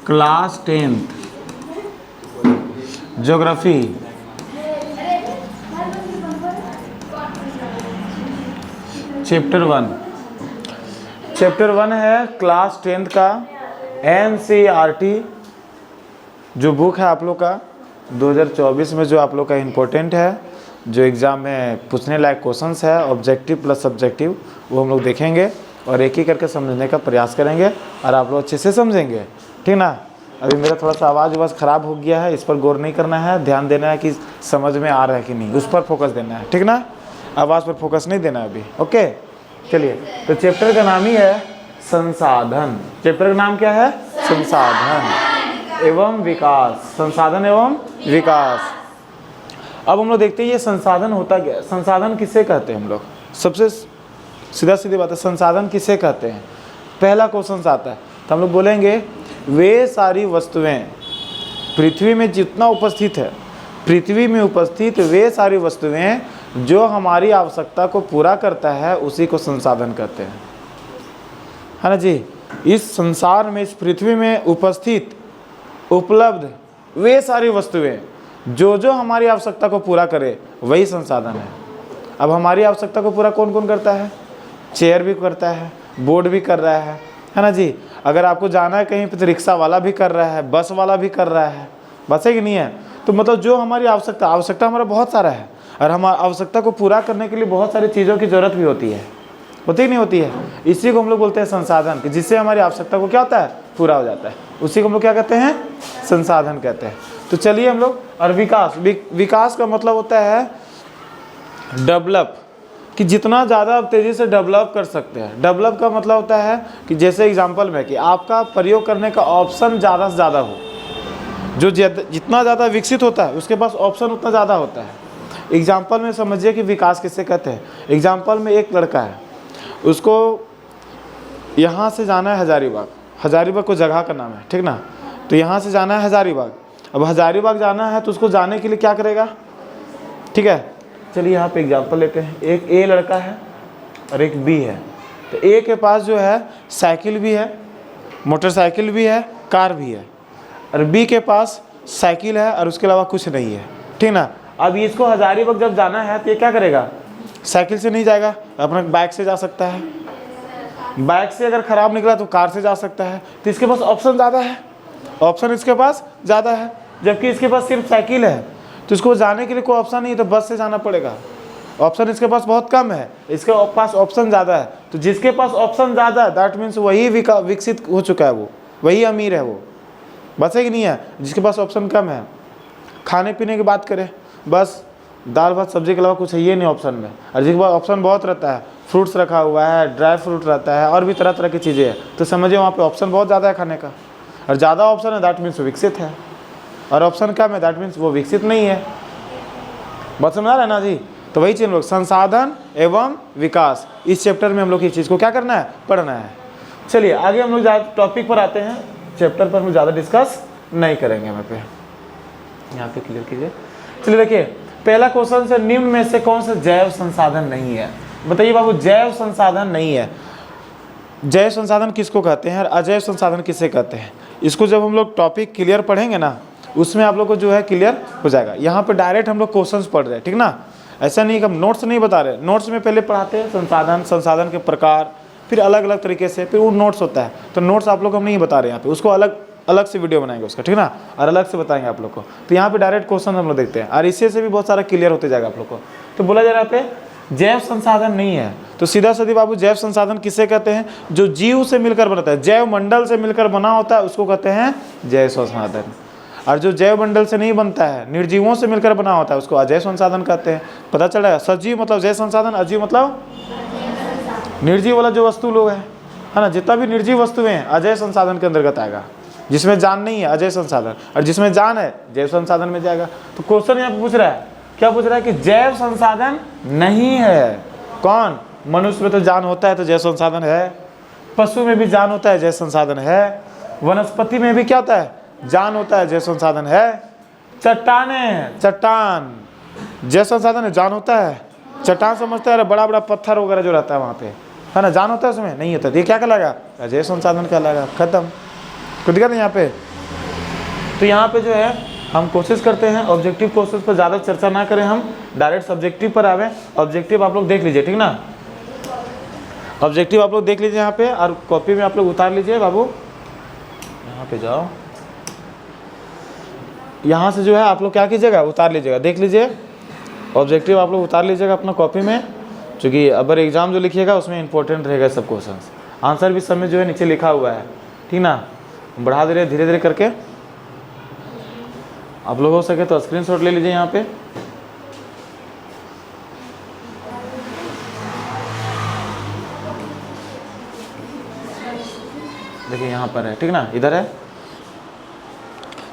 Class 10th geography chapter 1 है class 10th का NCERT जो बुक है आप लोग का 2024 में जो आप लोग का इम्पोर्टेंट है, जो एग्ज़ाम में पूछने लायक क्वेश्चंस है, ऑब्जेक्टिव प्लस सब्जेक्टिव, वो हम लोग देखेंगे और एक ही करके समझने का प्रयास करेंगे और आप लोग अच्छे से समझेंगे, ठीक ना। अभी मेरा थोड़ा सा आवाज़ ख़राब हो गया है, इस पर गौर नहीं करना है, ध्यान देना है कि समझ में आ रहा है कि नहीं, उस पर फोकस देना है, ठीक ना। आवाज़ पर फोकस नहीं देना है अभी, ओके। चलिए, तो चैप्टर का नाम ही है संसाधन। चैप्टर का नाम क्या है? संसाधन एवं विकास। संसाधन एवं विकास। अब हम लोग देखते हैं ये संसाधन होता क्या है, संसाधन किसे कहते हैं हम लोग। सबसे सीधा सीधी बात है, संसाधन किसे कहते हैं। पहला क्वेश्चन आता है तो हम लोग बोलेंगे वे सारी वस्तुएं पृथ्वी में जितना उपस्थित है, पृथ्वी में उपस्थित वे सारी वस्तुएं जो हमारी आवश्यकता को पूरा करता है, उसी को संसाधन कहते हैं, है ना जी। इस संसार में, इस पृथ्वी में उपस्थित उपलब्ध वे सारी वस्तुएं जो हमारी आवश्यकता को पूरा करे, वही संसाधन है। अब हमारी आवश्यकता को पूरा कौन कौन करता है? चेयर भी करता है, बोर्ड भी कर रहा है ना जी। अगर आपको जाना है कहीं पे तो रिक्शा वाला भी कर रहा है, बस वाला भी कर रहा है, बस है कि नहीं है। तो मतलब जो हमारी आवश्यकता हमारा बहुत सारा है और हमारी आवश्यकता को पूरा करने के लिए बहुत सारी चीज़ों की ज़रूरत भी होती है नहीं होती है। इसी को हम लोग बोलते हैं संसाधन, कि जिससे हमारी आवश्यकता को क्या होता है? पूरा हो जाता है। उसी को हम लोग क्या कहते हैं? संसाधन कहते हैं। तो चलिए हम लोग, और विकास का मतलब होता है डेवलप, कि जितना ज़्यादा आप तेज़ी से डेवलप कर सकते हैं। डेवलप का मतलब होता है कि जैसे एग्जांपल में कि आपका प्रयोग करने का ऑप्शन ज़्यादा से ज़्यादा हो। जो जितना ज़्यादा विकसित होता है उसके पास ऑप्शन उतना ज़्यादा होता है। एग्जांपल में समझिए कि विकास किससे कहते हैं। एग्जांपल में एक लड़का है, उसको यहाँ से जाना है हज़ारीबाग को जगह का नाम है, ठीक ना। तो यहाँ से जाना है हज़ारीबाग। अब हज़ारीबाग जाना है तो उसको जाने के लिए क्या करेगा? ठीक है, चलिए यहाँ पे एग्जांपल लेते हैं। एक ए लड़का है और एक बी है। तो ए के पास जो है साइकिल भी है, मोटरसाइकिल भी है, कार भी है, और बी के पास साइकिल है और उसके अलावा कुछ नहीं है, ठीक ना। अब इसको हज़ारीबाग जब जाना है तो ये क्या करेगा? साइकिल से नहीं जाएगा, अपना बाइक से जा सकता है। बाइक से अगर ख़राब निकला तो कार से जा सकता है। तो इसके पास ऑप्शन ज़्यादा है, ऑप्शन इसके पास ज़्यादा है। जबकि इसके पास सिर्फ साइकिल है, तो इसको जाने के लिए कोई ऑप्शन नहीं है, तो बस से जाना पड़ेगा। ऑप्शन इसके पास बहुत कम है, इसके पास ऑप्शन ज़्यादा है। तो जिसके पास ऑप्शन ज़्यादा है दैट मीन्स वही विकसित हो चुका है, वो वही अमीर है, वो बस है कि नहीं है। जिसके पास ऑप्शन कम है, खाने पीने की बात करें, बस दाल भात सब्जी के अलावा कुछ है ये नहीं ऑप्शन में। और जिसके पास ऑप्शन बहुत रहता है, फ्रूट्स रखा हुआ है, ड्राई फ्रूट रहता है, और भी तरह तरह की चीज़ें हैं, तो समझिए वहाँ पे ऑप्शन बहुत ज़्यादा है खाने का। और ज़्यादा ऑप्शन है दैट मीन्स वो विकसित है, और ऑप्शन कम है दैट मीन्स वो विकसित नहीं है। बात समझ आ रहा है ना जी। तो वही चीज़ हम लोग संसाधन एवं विकास, इस चैप्टर में हम लोग इस चीज़ को क्या करना है? पढ़ना है। चलिए आगे हम लोग टॉपिक पर आते हैं। चैप्टर पर हम ज़्यादा डिस्कस नहीं करेंगे। यहाँ पे क्लियर कीजिए। चलिए देखिए, पहला क्वेश्चन से निम्न में से कौन सा जैव संसाधन नहीं है? बताइए बाबू, जैव संसाधन नहीं है। जैव संसाधन किसको कहते हैं और अजैव संसाधन किसे कहते हैं? इसको जब हम लोग टॉपिक क्लियर पढ़ेंगे ना, उसमें आप लोग को जो है क्लियर हो जाएगा। यहाँ पे डायरेक्ट हम लोग क्वेश्चंस पढ़ रहे हैं, ठीक ना। ऐसा नहीं कि हम नोट्स नहीं बता रहे। नोट्स में पहले पढ़ाते हैं संसाधन के प्रकार, फिर अलग अलग तरीके से, फिर वो नोट्स होता है। तो नोट्स आप लोग हम नहीं बता रहे यहाँ पे, उसको अलग से वीडियो बनाएंगे उसका, ठीक ना, और अलग से बताएंगे आप लोग को। तो यहाँ पे डायरेक्ट क्वेश्चन हम लोग देखते हैं और इससे भी बहुत सारा क्लियर होते जाएगा आप लोग को। तो बोला जा रहा है जैव संसाधन नहीं है, तो सीधा सीधी बाबू जैव संसाधन किसे कहते हैं? जो जीव से मिलकर बनता है, जैव मंडल से मिलकर बना होता है, उसको कहते हैं जैव संसाधन। और जो जैव मंडल से नहीं बनता है, निर्जीवों से मिलकर बना होता है, उसको अजैव संसाधन कहते हैं। पता चल रहा है? सजीव मतलब जैव संसाधन, अजीव मतलब निर्जीव वाला जो वस्तु लोग है ना, जितना भी निर्जीव वस्तुएं हैं अजैव संसाधन के अंतर्गत आएगा। जिसमें जान नहीं है अजैव संसाधन, और जिसमें जान है जैव संसाधन में जाएगा। तो क्वेश्चन यहाँ पे पूछ रहा है, क्या पूछ रहा है? कि जैव संसाधन नहीं है। कौन? मनुष्य में तो जान होता है तो जैव संसाधन है, पशु में भी जान होता है जैव संसाधन है, वनस्पति में भी क्या होता है? जान होता है, जैव संसाधन है। चट्टान जैव संसाधन है, जान होता है। चट्टान समझते हैं बड़ा बड़ा पत्थर वगैरह जो रहता है वहाँ पे, है ना, जान होता है उसमें? नहीं होता। ये क्या कहलाएगा? अजैव संसाधन कहलाएगा। खत्म। कोई दिक्कत नहीं यहाँ पे। तो यहाँ पे जो है हम कोशिश करते हैं ऑब्जेक्टिव क्वेश्चन पर ज़्यादा चर्चा ना करें, हम डायरेक्ट सब्जेक्टिव पर आवे। ऑब्जेक्टिव आप लोग देख लीजिए, ठीक ना। ऑब्जेक्टिव आप लोग देख लीजिए यहाँ पे, और कॉपी में आप लोग उतार लीजिए बाबू। यहाँ पे जाओ, यहाँ से जो है आप लोग क्या कीजिएगा, उतार लीजिएगा, देख लीजिए ऑब्जेक्टिव आप लोग उतार लीजिएगा अपना कॉपी में, क्योंकि अगर एग्जाम जो लिखिएगा उसमें इंपॉर्टेंट रहेगा सब क्वेश्चन। आंसर भी सब में जो है नीचे लिखा हुआ है, ठीक ना। बढ़ा दे रहे धीरे धीरे करके, आप लोग हो सके तो स्क्रीनशॉट ले लीजिए यहाँ पे। देखिए यहाँ पर है, ठीक ना, इधर है।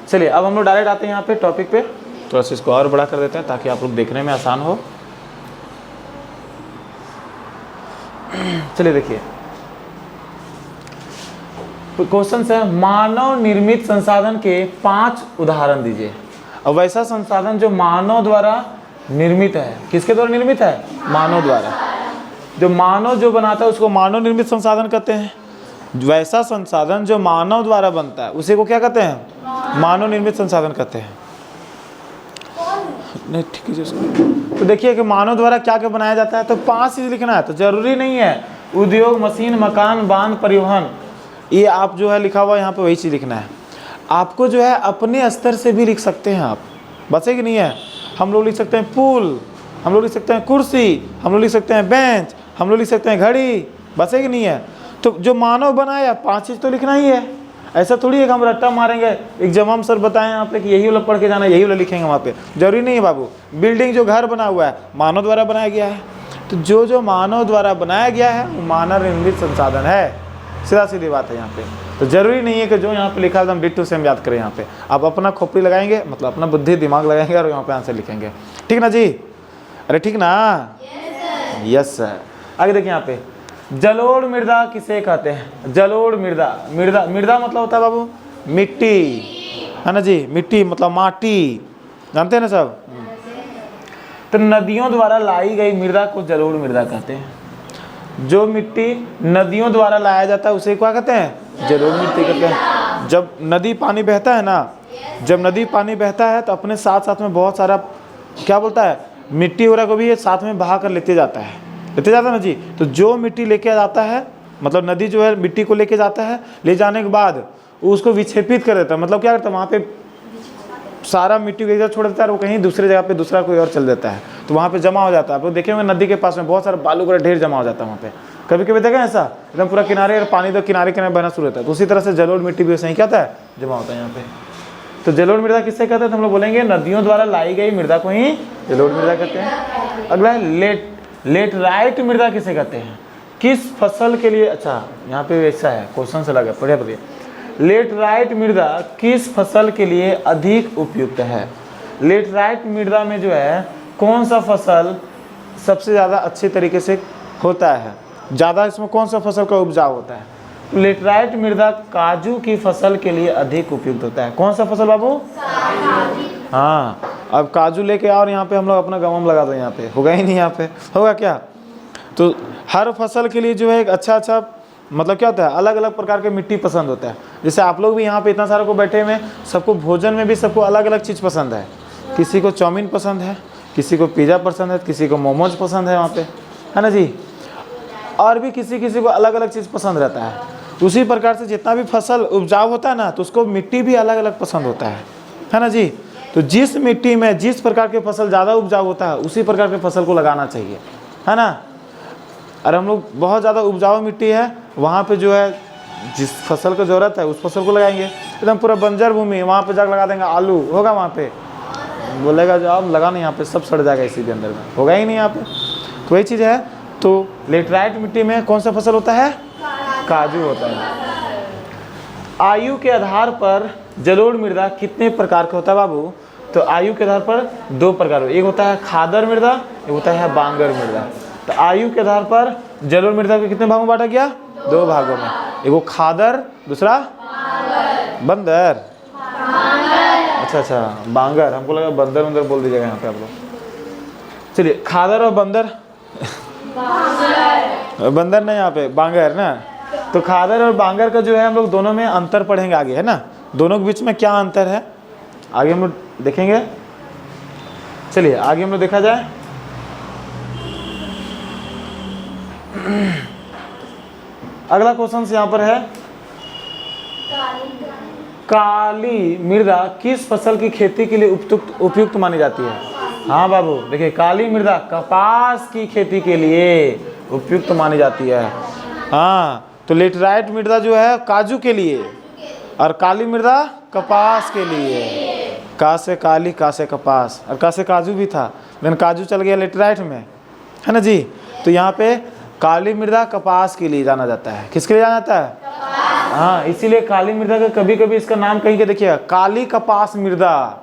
चलिए अब हम लोग डायरेक्ट आते हैं यहाँ पे टॉपिक पे। थोड़ा सा इसको और बड़ा कर देते हैं ताकि आप लोग देखने में आसान हो। चलिए देखिए क्वेश्चन है, मानव निर्मित संसाधन के 5 उदाहरण दीजिए। अब वैसा संसाधन जो मानव द्वारा निर्मित है, किसके द्वारा निर्मित है, मानव द्वारा। जो मानव जो बनाता है उसको मानव निर्मित संसाधन कहते हैं। वैसा संसाधन जो मानव द्वारा बनता है उसी को क्या कहते हैं, मानव निर्मित संसाधन कहते हैं। नहीं ठीक है। तो देखिए कि मानव द्वारा क्या क्या बनाया जाता है, तो 5 चीज लिखना है। तो जरूरी नहीं है उद्योग, मशीन, मकान, बांध, परिवहन, ये आप जो है लिखा हुआ यहाँ पे वही चीज़ लिखना है। आपको जो है अपने स्तर से भी लिख सकते हैं आप, बचे कि नहीं है। हम लोग लिख सकते हैं पुल, हम लोग लिख सकते हैं कुर्सी, हम लोग लिख सकते हैं बेंच, हम लोग लिख सकते हैं घड़ी, बचे कि नहीं है। तो जो मानव बनाया 5 चीज़ तो लिखना ही है। ऐसा थोड़ी है कि हम रट्टा मारेंगे, एक जब सर बताएं यहाँ पे कि यही वाला पढ़ के जाना, यही वाला लिखेंगे वहाँ पे, जरूरी नहीं है बाबू। बिल्डिंग जो घर बना हुआ है मानव द्वारा बनाया गया है। तो जो मानव द्वारा बनाया गया है वो मानव निर्मित संसाधन है, सीधा सीधी बात है यहाँ पे। तो जरूरी नहीं है कि जो यहाँ पे लिखा है हम डिट्टो सेम याद करें। यहाँ पे आप अपना खोपड़ी लगाएंगे, मतलब अपना बुद्धि दिमाग लगाएंगे और यहाँ पे आंसर लिखेंगे, ठीक ना जी। अरे ठीक ना, यस सर। आगे देखिए यहाँ पे, जलोढ़ मृदा किसे कहते हैं। जलोढ़ मृदा, मृदा मतलब होता है बाबू मिट्टी, है ना जी। मिट्टी मतलब माटी, जानते हैं ना सब। तो नदियों द्वारा लाई गई मृदा को जलोढ़ मृदा कहते हैं। जो मिट्टी नदियों द्वारा लाया जाता है उसे क्या कहते हैं, जलोढ़ मिट्टी कहते हैं। जब नदी पानी बहता है ना, जब नदी पानी बहता है तो अपने साथ साथ में बहुत सारा क्या बोलता है, मिट्टी वगैरह को भी ये साथ में बहा कर लेते जाता है ना जी। तो जो मिट्टी लेके जाता है, मतलब नदी जो है मिट्टी को लेके जाता है, ले जाने के बाद उसको विक्षेपित कर देता है। मतलब क्या करता है, वहाँ पे सारा मिट्टी को एक जगह छोड़ देता है और वो कहीं दूसरे जगह पे दूसरा कोई और चल देता है, तो वहाँ पे जमा हो जाता है। आप लोग देखे होंगे नदी के पास में बहुत सारा बालू का ढेर जमा हो जाता है वहाँ पे, कभी कभी देखा ऐसा, एकदम पूरा किनारे और पानी तो किनारे किनारे बहना शुरू होता है। तो उसी तरह से जलोढ़ मिट्टी भी सही क्या होता है, जमा होता है यहाँ पे। तो जलोढ़ मृदा किससे कहते हैं, तो हम लोग बोलेंगे नदियों द्वारा लाई गई मृदा को ही जलोढ़ मृदा कहते हैं। अगला है लेटराइट मृदा किसे कहते हैं, किस फसल के लिए। अच्छा यहाँ पे ऐसा है, क्वेश्चन से लगा, पढ़िए पढ़िए। लेटराइट मृदा किस फसल के लिए अधिक उपयुक्त है। लेटराइट मृदा में जो है कौन सा फसल सबसे ज़्यादा अच्छे तरीके से होता है, ज़्यादा इसमें कौन सा फसल का उपजाऊ होता है। तो लेटराइट मृदा काजू की फसल के लिए अधिक उपयुक्त होता है। कौन सा फसल बाबू, हाँ। अब काजू लेके आओ और यहाँ पे हम लोग अपना गम लगा दो, यहाँ पे होगा ही नहीं, यहाँ पे होगा क्या। तो हर फसल के लिए जो है एक अच्छा मतलब क्या होता है, अलग अलग प्रकार के मिट्टी पसंद होता है। जैसे आप लोग भी यहाँ पे इतना सारे को बैठे हुए, सबको भोजन में भी सबको अलग अलग चीज़ पसंद है। किसी को चाउमीन पसंद है, किसी को पिज़्ज़ा पसंद है, किसी को मोमोज पसंद है वहाँ पे, है ना जी। और भी किसी को अलग अलग चीज़ पसंद रहता है। उसी प्रकार से जितना भी फसल उपजाऊ होता है ना, तो उसको मिट्टी भी अलग अलग पसंद होता है ना जी। तो जिस मिट्टी में जिस प्रकार के फसल ज़्यादा उपजाऊ होता है उसी प्रकार के फसल को लगाना चाहिए, है ना। और हम लोग बहुत ज़्यादा उपजाऊ मिट्टी है, वहाँ पे जो है जिस फसल को ज़रूरत है उस फसल को लगाएंगे। एकदम पूरा बंजर भूमि, वहाँ पे जाकर लगा देंगे आलू, होगा वहाँ पे, बोलेगा जो आप लगाना यहाँ पे सब सड़ जाएगा इसी के अंदर में, होगा ही नहीं यहाँ पे। तो वही चीज़ है। तो लेटराइट मिट्टी में कौन सा फसल होता है, काजू होता है। आयु के आधार पर जलोढ़ मृदा कितने प्रकार का होता है बाबू। तो आयु के आधार पर 2 प्रकार, एक होता है खादर मृदा, एक होता है बांगर मृदा। तो आयु के आधार पर जलोढ़ मृदा को कितने भागों में बांटा गया, 2 भागों में। एक वो खादर, दूसरा बंदर। अच्छा बांगर, हमको लगा बंदर बोल दीजिएगा यहाँ पे आप लोग। चलिए खादर और बंदर, बंदर नहीं यहाँ पे बांगर ना। तो खादर और बांगर का जो है हम लोग दोनों में अंतर पढ़ेंगे आगे, है ना। दोनों के बीच में क्या अंतर है आगे हम लोग देखेंगे। चलिए आगे हम लोग देखा जाए। अगला क्वेश्चन यहाँ पर है, काली मृदा किस फसल की खेती के लिए उपयुक्त मानी जाती है? हाँ बाबू देखिए, काली मृदा कपास की खेती के लिए उपयुक्त मानी जाती है। हाँ, तो लेटराइट मृदा जो है काजू के लिए, और काली मृदा कपास के लिए। का से काली, का से कपास, और का से काजू भी था, लेकिन काजू चल गया लेटराइट में, है ना जी। तो यहाँ पे काली मृदा कपास के लिए जाना जाता है। किसके लिए जाना जाता है? हाँ, इसीलिए काली मृदा का कभी कभी इसका नाम कहीं के देखिएगा, काली कपास मृदा,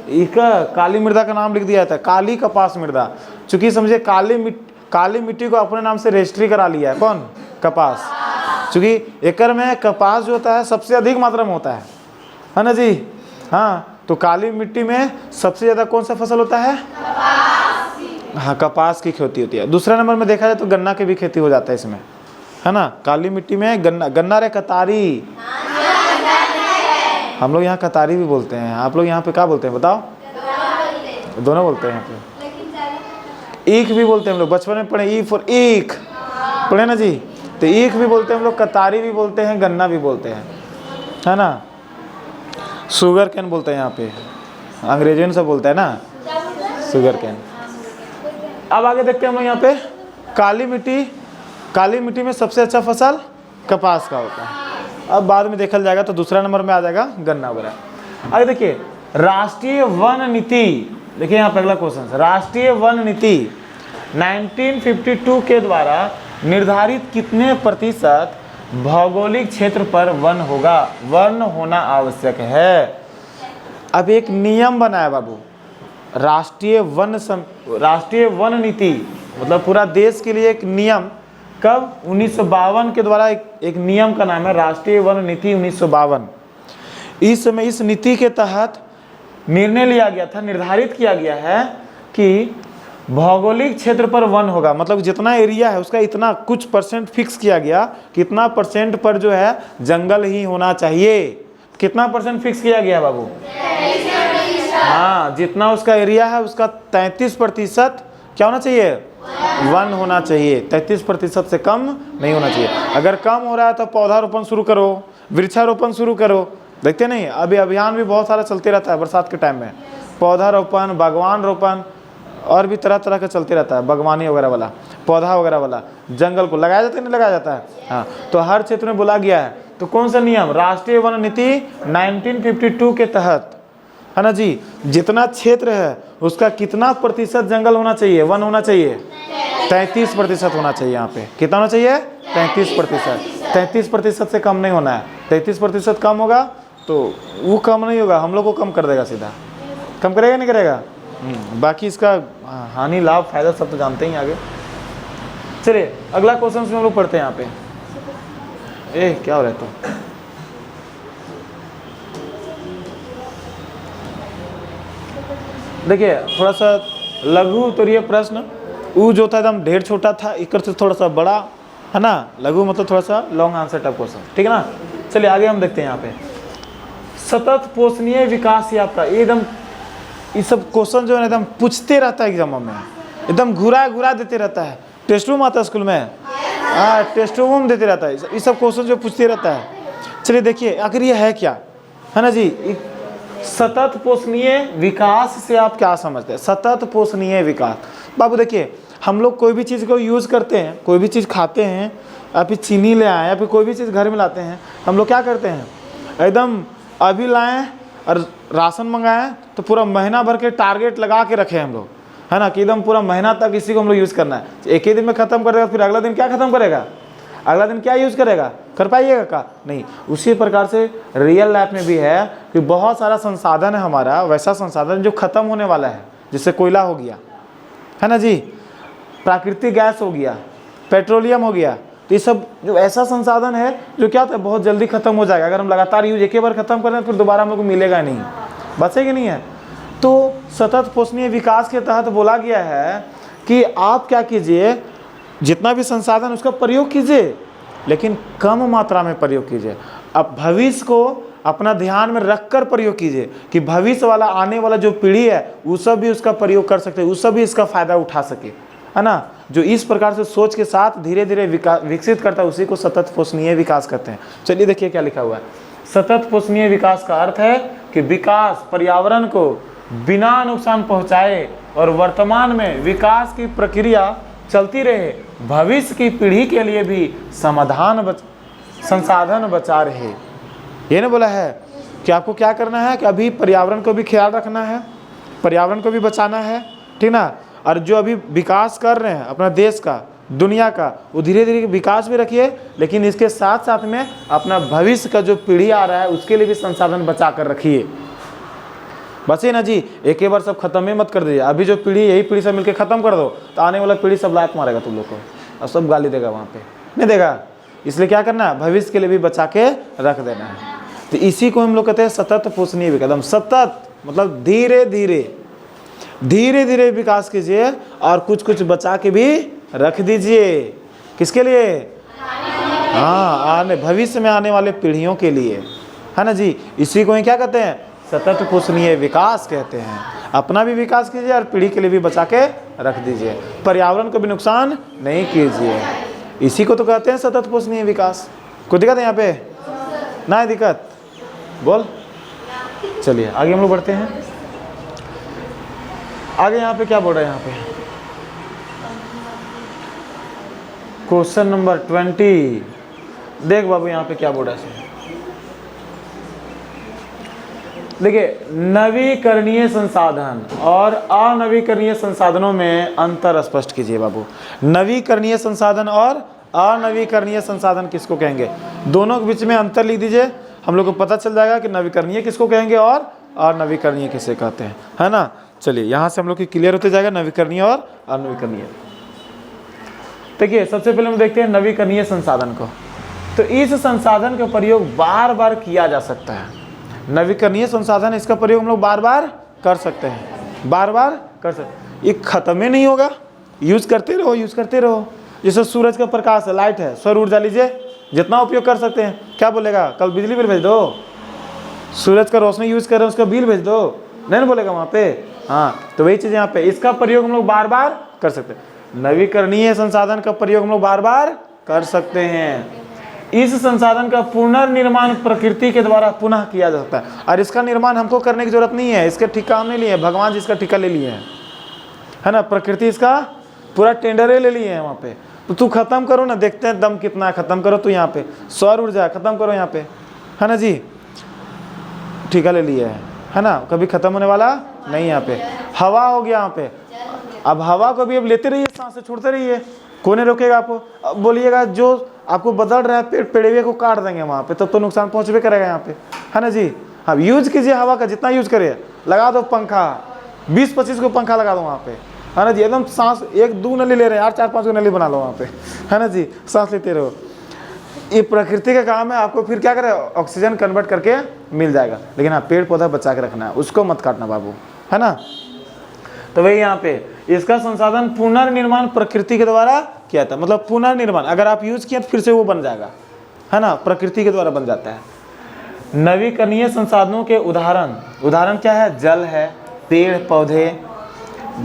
इसका काली मृदा का नाम लिख दिया जाता है, काली कपास मृदा। चूंकि समझे काली मिट्टी को अपने नाम से रजिस्ट्री करा लिया है, कौन? कपास। चूंकि एकड़ में कपास जो होता है सबसे अधिक मात्रा में होता है ना जी। हाँ, तो काली मिट्टी में सबसे ज़्यादा कौन सा फसल होता है? हाँ, कपास की खेती होती है। दूसरा नंबर में देखा जाए तो गन्ना की भी खेती हो जाता है इसमें, है ना। काली मिट्टी में गन्ना रे कतारी, हम लोग यहाँ कतारी भी बोलते हैं, आप लोग यहाँ पे क्या बोलते हैं बताओ? दोनों बोलते हैं यहाँ पे। ईख भी बोलते हैं हम लोग, बचपन में पढ़े ई फॉर ईख, पढ़े ना जी। तो ईख भी बोलते हैं हम लोग, कतारी भी बोलते हैं, गन्ना भी बोलते हैं, है ना। शुगर कैन बोलते हैं यहाँ पे, अंग्रेजी में सब बोलते हैं ना शुगर कैन। अब आगे देखते हैं हम लोग यहाँ पे, काली मिट्टी में सबसे अच्छा फसल कपास का होता है। अब बाद में देखा जाएगा तो दूसरा नंबर में आ जाएगा गन्ना वगैरह। आगे देखिए, राष्ट्रीय वन नीति, देखिए यहाँ पे अगला क्वेश्चन, राष्ट्रीय वन नीति 1952 के द्वारा निर्धारित कितने प्रतिशत भौगोलिक क्षेत्र पर वन होना आवश्यक है? अब एक नियम बना है बाबू, राष्ट्रीय वन नीति मतलब पूरा देश के लिए एक नियम, कब? 1952 के द्वारा एक नियम का नाम है राष्ट्रीय वन नीति 1952। इस समय इस नीति के तहत निर्णय लिया गया था, निर्धारित किया गया है कि भौगोलिक क्षेत्र पर वन होगा, मतलब जितना एरिया है उसका इतना कुछ परसेंट फिक्स किया गया, कितना परसेंट पर जो है जंगल ही होना चाहिए। कितना परसेंट फिक्स किया गया बाबू? हाँ, जितना उसका एरिया है उसका 33% क्या होना चाहिए? वन होना चाहिए। 33% से कम नहीं होना चाहिए। अगर कम हो रहा है तो पौधारोपण शुरू करो, वृक्षारोपण शुरू करो। देखते नहीं, अभी अभियान भी बहुत सारा चलते रहता है बरसात के टाइम में, पौधारोपण, बागवान रोपण और भी तरह तरह का चलते रहता है, बागवानी वगैरह वाला, पौधा वगैरह वाला। जंगल को लगाया जाता है नहीं लगाया जाता है? हाँ, तो हर क्षेत्र में बोला गया है। तो कौन सा नियम? राष्ट्रीय वन नीति 1952 के तहत, है ना जी। जितना क्षेत्र है उसका कितना प्रतिशत जंगल होना चाहिए, वन होना चाहिए? 33% होना चाहिए। यहाँ पे कितना होना चाहिए? 33%। 33% से कम नहीं होना है। 33% कम होगा तो वो कम नहीं होगा, हम लोग को कम कर देगा, सीधा कम करेगा नहीं करेगा। बाकी इसका हानि लाभ फायदा सब तो जानते ही आगे। चलिए अगला क्वेश्चन हम लोग पढ़ते हैं यहाँ पे। क्या हो रहा है तो देखिए, थोड़ा सा लघु उत्तरीय प्रश्न, वो जो था एकदम ढेर छोटा था, इकर से थोड़ा सा बड़ा, है ना। लघु मतलब थोड़ा सा लॉन्ग आंसर टाइप क्वेश्चन, ठीक है ना। चलिए आगे हम देखते हैं यहाँ पे, सतत पोषणीय विकास, ये आपका एकदम ये सब क्वेश्चन जो है एकदम पूछते रहता है एग्जामों में, एकदम घुरा देते रहता है। टेस्ट रूम आता है स्कूल में, हाँ टेस्ट रूम देते रहता है, ये सब क्वेश्चन जो पूछते रहता है। चलिए देखिए आखिर ये है क्या, है ना जी। सतत पोषणीय विकास से आप क्या समझते हैं? सतत पोषणीय विकास बाबू देखिए, हम लोग कोई भी चीज़ को यूज़ करते हैं, कोई भी चीज़ खाते हैं, या फिर चीनी ले आए या फिर कोई भी चीज़ घर में लाते हैं, हम लोग क्या करते हैं? एकदम अभी लाएं और राशन मंगाएं तो पूरा महीना भर के टारगेट लगा के रखें हम लोग, है ना, कि एकदम पूरा महीना तक इसी को हम लोग यूज़ करना है। एक ही दिन में ख़त्म कर देगा, फिर अगला दिन क्या ख़त्म करेगा? अगला दिन क्या यूज़ करेगा? कर पाइएगा का? नहीं। उसी प्रकार से रियल लाइफ में भी है कि बहुत सारा संसाधन है हमारा, वैसा संसाधन जो ख़त्म होने वाला है, जैसे कोयला हो गया, है ना जी, प्राकृतिक गैस हो गया, पेट्रोलियम हो गया। तो ये सब जो ऐसा संसाधन है जो क्या होता है बहुत जल्दी ख़त्म हो जाएगा। अगर हम लगातार यूज एक ही बार ख़त्म करें फिर दोबारा हम लोग को मिलेगा नहीं, बात सही कि नहीं है। तो सतत पोषणीय विकास के तहत बोला गया है कि आप क्या कीजिए, जितना भी संसाधन उसका प्रयोग कीजिए, लेकिन कम मात्रा में प्रयोग कीजिए। अब भविष्य को अपना ध्यान में रखकर प्रयोग कीजिए कि भविष्य वाला आने वाला जो पीढ़ी है वो सब भी उसका प्रयोग कर सकते, वो सब भी इसका फायदा उठा सके, है ना। जो इस प्रकार से सोच के साथ धीरे धीरे विकसित करता है उसी को सतत पोषणीय विकास कहते हैं। चलिए देखिए क्या लिखा हुआ है। सतत पोषणीय विकास का अर्थ है कि विकास पर्यावरण को बिना नुकसान पहुंचाए और वर्तमान में विकास की प्रक्रिया चलती रहे, भविष्य की पीढ़ी के लिए भी संसाधन बचा रहे। ये ना बोला है कि आपको क्या करना है कि अभी पर्यावरण को भी ख्याल रखना है, पर्यावरण को भी बचाना है, ठीक ना। और जो अभी विकास कर रहे हैं अपना देश का, दुनिया का, वो धीरे धीरे विकास भी रखिए, लेकिन इसके साथ साथ में अपना भविष्य का जो पीढ़ी आ रहा है उसके लिए भी संसाधन बचा कर रखिए। बस ये ना जी एक ही बार सब खत्म ही मत कर दीजिए। अभी जो पीढ़ी यही पीढ़ी से मिलकर खत्म कर दो तो आने वाला पीढ़ी सब लात मारेगा तुम लोग को और सब गाली देगा, वहाँ पे नहीं देगा। इसलिए क्या करना है, भविष्य के लिए भी बचा के रख देना है। तो इसी को हम लोग कहते हैं सतत पोषणीय विकास। सतत मतलब धीरे धीरे विकास कीजिए और कुछ कुछ बचा के भी रख दीजिए। किसके लिए? हाँ, भविष्य में आने वाले पीढ़ियों के लिए, है ना जी। इसी को ही क्या कहते हैं, सतत पोषणीय विकास कहते हैं। अपना भी विकास कीजिए और पीढ़ी के लिए भी बचा के रख दीजिए, पर्यावरण को भी नुकसान नहीं कीजिए। इसी को तो कहते हैं सतत पोषणीय विकास। कोई दिक्कत है यहाँ पे? ना है दिक्कत? बोल। चलिए आगे हम लोग बढ़ते हैं। आगे यहाँ पे क्या बोल रहा है, यहाँ पे क्वेश्चन नंबर 20। देख बाबू यहाँ पे क्या बोल रहा है। देखिए, नवीकरणीय संसाधन और अनवीकरणीय संसाधनों में अंतर स्पष्ट कीजिए बाबू। नवीकरणीय संसाधन और अनवीकरणीय संसाधन किसको कहेंगे, दोनों के बीच में अंतर लिख दीजिए। हम लोग को पता चल जाएगा कि नवीकरणीय किसको कहेंगे और अनवीकरणीय किसे कहते हैं, है ना। चलिए यहाँ से हम लोग की क्लियर होते जाएगा नवीकरणीय और अनवीकरणीय। देखिए सबसे पहले हम देखते हैं नवीकरणीय संसाधन को। तो इस संसाधन का प्रयोग बार बार किया जा सकता है। नवीकरणीय संसाधन, इसका प्रयोग हम लोग बार बार कर सकते हैं, बार बार कर सकते। ये खत्म ही नहीं होगा, यूज करते रहो, यूज करते रहो। जैसे सूरज का प्रकाश है, लाइट है, सौर ऊर्जा लीजिए, जितना उपयोग कर सकते हैं। क्या बोलेगा, कल बिजली बिल भेज दो, सूरज का रोशनी यूज कर रहे हैं उसका बिल भेज दो, नहीं बोलेगा वहाँ पे। हाँ, तो वही चीज़ यहाँ पे, इसका प्रयोग हम लोग बार बार कर सकते हैं। नवीकरणीय संसाधन का प्रयोग हम लोग बार बार कर सकते हैं। इस संसाधन का पुनर्निर्माण प्रकृति के द्वारा पुनः किया जा सकता है, और इसका निर्माण हमको करने की जरूरत नहीं है, इसके ठिका हम नहीं लिए, भगवान जी इसका ठिका ले लिए हैं, है ना। प्रकृति इसका पूरा टेंडर ले लिए हैं वहाँ पे। तो तू खत्म करो ना, देखते हैं दम कितना खत्म करो। तू यहाँ पे सौर ऊर्जा खत्म करो यहाँ पे, है ना जी, ठिका ले लिया है ना, कभी खत्म होने वाला नहीं। यहाँ पे हवा हो गया, यहाँ पे अब हवा को भी अब लेते रहिए, सांसें छोड़ते रहिए, कोई नहीं रोकेगा आपको। अब बोलिएगा जो आपको बदल रहा है पेड़वे को काट देंगे वहाँ पे, तब तो नुकसान पहुँचबे करेगा यहाँ पे, है ना जी। अब यूज कीजिए हवा का, जितना यूज करिए, लगा दो पंखा, 20-25 को पंखा लगा दो वहाँ पे, है ना जी। एकदम सांस 1-2 नली ले रहे हैं, 4-5 को नली बना लो वहाँ पे, है ना जी, सांस लेते रहो। ये प्रकृति का काम है, आपको फिर क्या करे, ऑक्सीजन कन्वर्ट करके मिल जाएगा। लेकिन हाँ, पेड़ पौधा बचा के रखना है, उसको मत काटना बाबू, है ना। तो वही यहाँ पे इसका संसाधन पुनर्निर्माण प्रकृति के द्वारा किया था, मतलब पुनर्निर्माण, अगर आप यूज किया तो फिर से वो बन जाएगा, है ना, प्रकृति के द्वारा बन जाता है। नवीकरणीय संसाधनों के उदाहरण क्या है, जल है, पेड़ पौधे,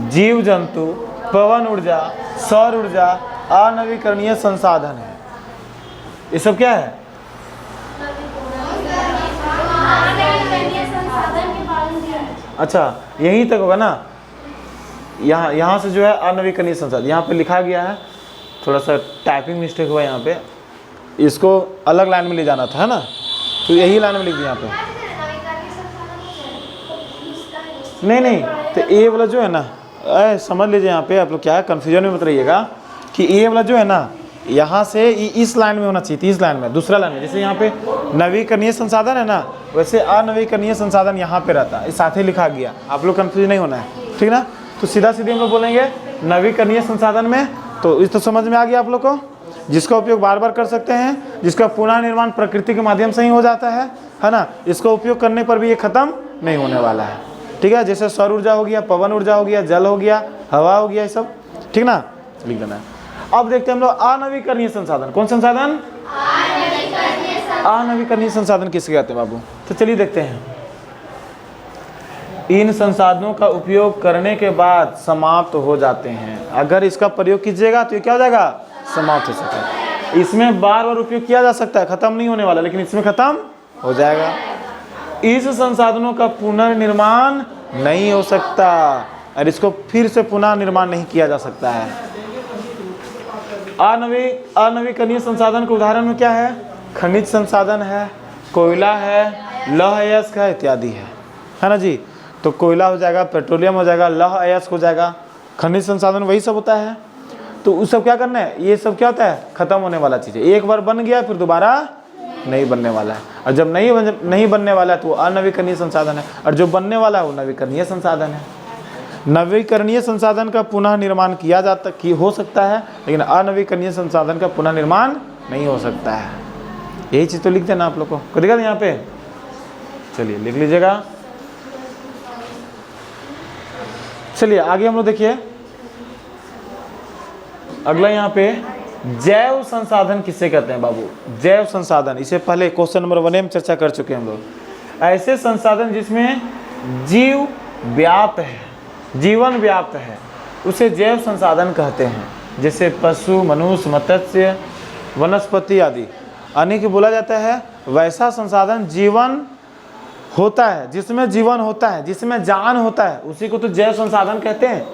जीव जंतु, पवन ऊर्जा, सौर ऊर्जा, अनवीकरणीय संसाधन है। ये सब क्या है, अच्छा यहीं तक होगा ना। यहाँ से जो है अनवीकरणीय संसाधन, यहाँ पे लिखा गया है, थोड़ा सा टाइपिंग मिस्टेक हुआ यहाँ पे, इसको अलग लाइन में ले जाना था, है ना, तो यही लाइन में लिख दिया यहाँ पे। नहीं, तो ये वाला जो है ना, समझ लीजिए यहाँ पे आप लोग, क्या है कन्फ्यूजन में मत रहिएगा कि ये वाला जो है ना, यहाँ से इस लाइन में होना चाहिए, इस लाइन में, दूसरा लाइन में। जैसे यहाँ पे नवीकरणीय संसाधन है ना, वैसे अनवीकरणीय संसाधन यहाँ पे रहता है, साथ ही लिखा गया, आप लोग कन्फ्यूज नहीं होना है, ठीक ना। तो सीधा सीधे हम लोग बोलेंगे नवीकरणीय संसाधन में, तो इस तो समझ में आ गया आप लोग को, जिसका उपयोग बार बार कर सकते हैं, जिसका पुनर्निर्माण प्रकृति के माध्यम से ही हो जाता है ना। इसका उपयोग करने पर भी ये खत्म नहीं होने वाला है, ठीक है। जैसे सौर ऊर्जा हो गया, पवन ऊर्जा हो गया, जल हो गया, हवा हो गया, ये सब, ठीक ना, लिख देना है। अब देखते हैं हम लोग अनवीकरणीय संसाधन। कौन संसाधन, अनवीकरणीय संसाधन किसे कहते हैं बाबू? तो चलिए देखते हैं। इन संसाधनों का उपयोग करने के बाद समाप्त हो जाते हैं। अगर इसका प्रयोग कीजिएगा तो ये क्या हो जाएगा? समाप्त हो सकता है। इसमें बार बार उपयोग किया जा सकता है, खत्म नहीं होने वाला, लेकिन इसमें खत्म हो जाएगा। इस संसाधनों का पुनर्निर्माण नहीं हो सकता और इसको फिर से पुनः निर्माण नहीं किया जा सकता है। अनवीकरणीय संसाधन के उदाहरण में क्या है? खनिज संसाधन है, कोयला है, लौह अयस्क है, इत्यादि है ना जी। तो कोयला हो जाएगा, पेट्रोलियम हो जाएगा, लौह अयस्क हो जाएगा, खनिज संसाधन वही सब होता है। तो उस सब क्या करना है? ये सब क्या होता है? खत्म होने वाला चीज़ है। एक बार बन गया फिर दोबारा नहीं बनने वाला है, और जब नहीं बनने वाला है तो वो अनवीकरणीय संसाधन है, और जो बनने वाला है वो नवीकरणीय संसाधन है। नवीकरणीय संसाधन का पुनः निर्माण किया जाता हो सकता है, लेकिन अनवीकरणीय संसाधन का पुनः निर्माण नहीं हो सकता है। यही चीज़ तो लिख देना आप लोग को दिखा यहाँ पे। चलिए लिख लीजिएगा। चलिए आगे हम लोग देखिए, अगला यहाँ पे जैव संसाधन किसे कहते हैं बाबू? जैव संसाधन, इसे पहले क्वेश्चन नंबर 1 में चर्चा कर चुके हैं हम लोग। ऐसे संसाधन जिसमें जीव व्याप्त है, जीवन व्याप्त है, उसे जैव संसाधन कहते हैं। जैसे पशु, मनुष्य, मत्स्य, वनस्पति आदि अनेक बोला जाता है। वैसा संसाधन जीवन होता है, जिसमें जीवन होता है, जिसमें जान होता है, उसी को तो जैव संसाधन कहते हैं।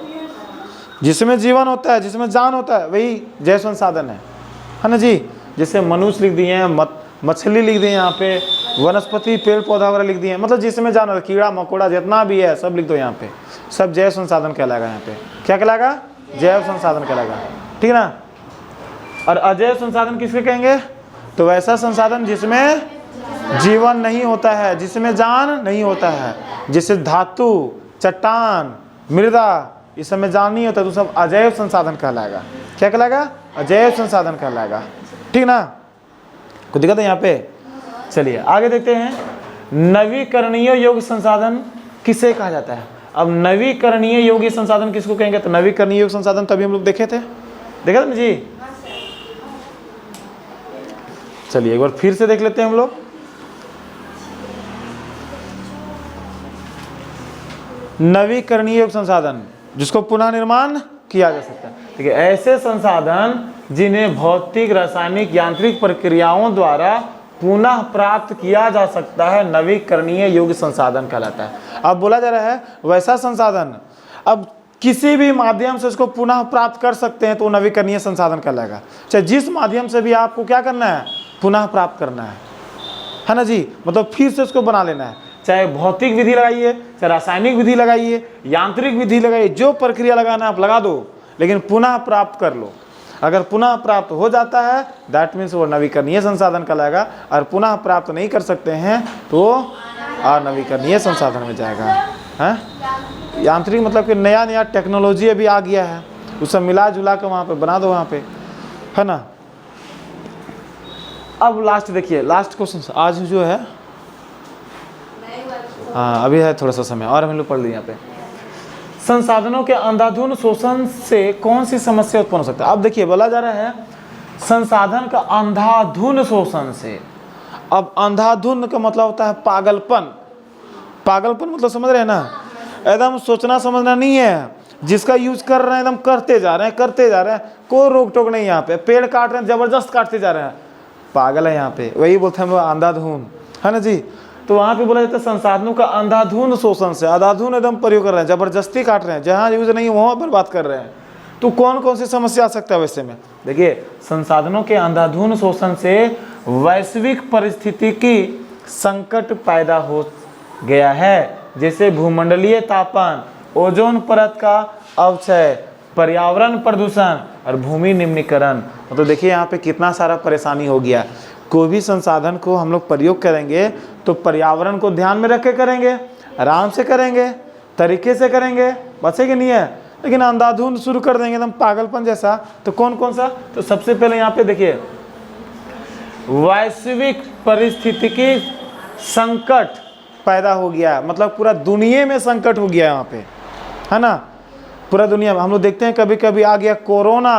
जिसमें जीवन होता है, जिसमें जान होता है, वही जैव संसाधन है ना जी। जैसे मनुष्य लिख दिए हैं, मछली लिख दिए यहाँ पे, वनस्पति, पेड़ पौधा वगैरह लिख दिए हैं, मतलब जिसमें जान होता है, कीड़ा मकोड़ा जितना भी है सब लिख दो यहाँ पे, सब जैव संसाधन कहलाएगा। यहाँ पे क्या कहलाएगा? जैव संसाधन कहलाएगा, ठीक ना। और अजैव संसाधन किसके कहेंगे? तो वैसा संसाधन जिसमें जीवन नहीं होता है, जिसमें जान नहीं होता है, जैसे धातु, चट्टान, मृदा, इस सब में जान नहीं होता, तो सब अजैव संसाधन कहलाएगा। क्या कहलाएगा? अजैव संसाधन कहलाएगा, ठीक ना। कुछ दिक्कत है यहाँ पे? चलिए आगे देखते हैं। नवीकरणीय योग्य संसाधन किसे कहा जाता है? अब नवीकरणीय योग्य संसाधन किसको कहेंगे? तो नवीकरणीय योग्य संसाधन तभी हम लोग देखे थे, देखा था ना जी। चलिए एक बार फिर से देख लेते हैं हम लोग। नवीकरणीय योग्य संसाधन जिसको पुनः निर्माण किया जा सकता है, ठीक है। ऐसे संसाधन जिन्हें भौतिक, रासायनिक, यांत्रिक प्रक्रियाओं द्वारा पुनः प्राप्त किया जा सकता है, नवीकरणीय योग्य संसाधन कहलाता है। अब बोला जा रहा है वैसा संसाधन, अब किसी भी माध्यम से उसको पुनः प्राप्त कर सकते हैं तो नवीकरणीय संसाधन कहलाएगा। चाहे जिस माध्यम से भी आपको क्या करना है? पुनः प्राप्त करना है ना जी। मतलब फिर से उसको बना लेना है, चाहे भौतिक विधि लगाइए, चाहे रासायनिक विधि लगाइए, यांत्रिक विधि लगाइए, जो प्रक्रिया लगाना आप लगा दो, लेकिन पुनः प्राप्त कर लो। अगर पुनः प्राप्त हो जाता है दैट मीन्स वो नवीकरणीय संसाधन कहलाएगा, और पुनः प्राप्त नहीं कर सकते हैं तो अनवीकरणीय संसाधन में जाएगा। है यांत्रिक मतलब कि नया नया टेक्नोलॉजी अभी आ गया है, उस सब मिला जुला कर वहाँ पे बना दो वहाँ पे, है ना। अब लास्ट देखिए, लास्ट क्वेश्चन आज जो है, हाँ अभी है थोड़ा सा समय और हम लोग पढ़ लिए यहाँ पे। संसाधनों के अंधाधुंध शोषण से कौन सी समस्या उत्पन्न हो सकता है? अब देखिए बोला जा रहा है संसाधन का अंधाधुंध शोषण से। अब अंधाधुंध का मतलब होता है पागलपन। पागलपन मतलब समझ रहे हैं ना, एकदम सोचना समझना नहीं है, जिसका यूज कर रहे हैं एकदम करते जा रहे हैं, करते जा रहे हैं, कोई रोक टोक नहीं। यहाँ पे पेड़ काट रहे हैं, जबरदस्त काटते जा रहे हैं, पागल है यहाँ पे, वही बोलते हैं हम अंधाधुंध, है ना जी। तो वहाँ पे बोला जाता है संसाधनों का अंधाधुंध शोषण से, अंधाधुंध एकदम प्रयोग कर रहे हैं, जबरदस्ती काट रहे हैं, जहाँ यूज नहीं वहाँ बर्बाद कर रहे हैं। तो कौन कौन सी समस्या आ सकता है वैसे में? देखिए संसाधनों के अंधाधुंध शोषण से वैश्विक परिस्थिति की संकट पैदा हो गया है, जैसे भूमंडलीय तापन, ओजोन परत का अवक्षय, पर्यावरण प्रदूषण और भूमि निम्नीकरण। तो देखिए यहाँ पे कितना सारा परेशानी हो गया। कोई भी संसाधन को हम लोग प्रयोग करेंगे तो पर्यावरण को ध्यान में रख के करेंगे, आराम से करेंगे, तरीके से करेंगे, बचे कि नहीं है। लेकिन अंधाधुंध शुरू कर देंगे एकदम पागलपन जैसा, तो कौन कौन सा? तो सबसे पहले यहाँ पे देखिए वैश्विक परिस्थिति की संकट पैदा हो गया, मतलब पूरा दुनिया में संकट हो गया यहाँ पे, है ना। पूरा दुनिया में हम लोग देखते हैं कभी कभी आ गया कोरोना,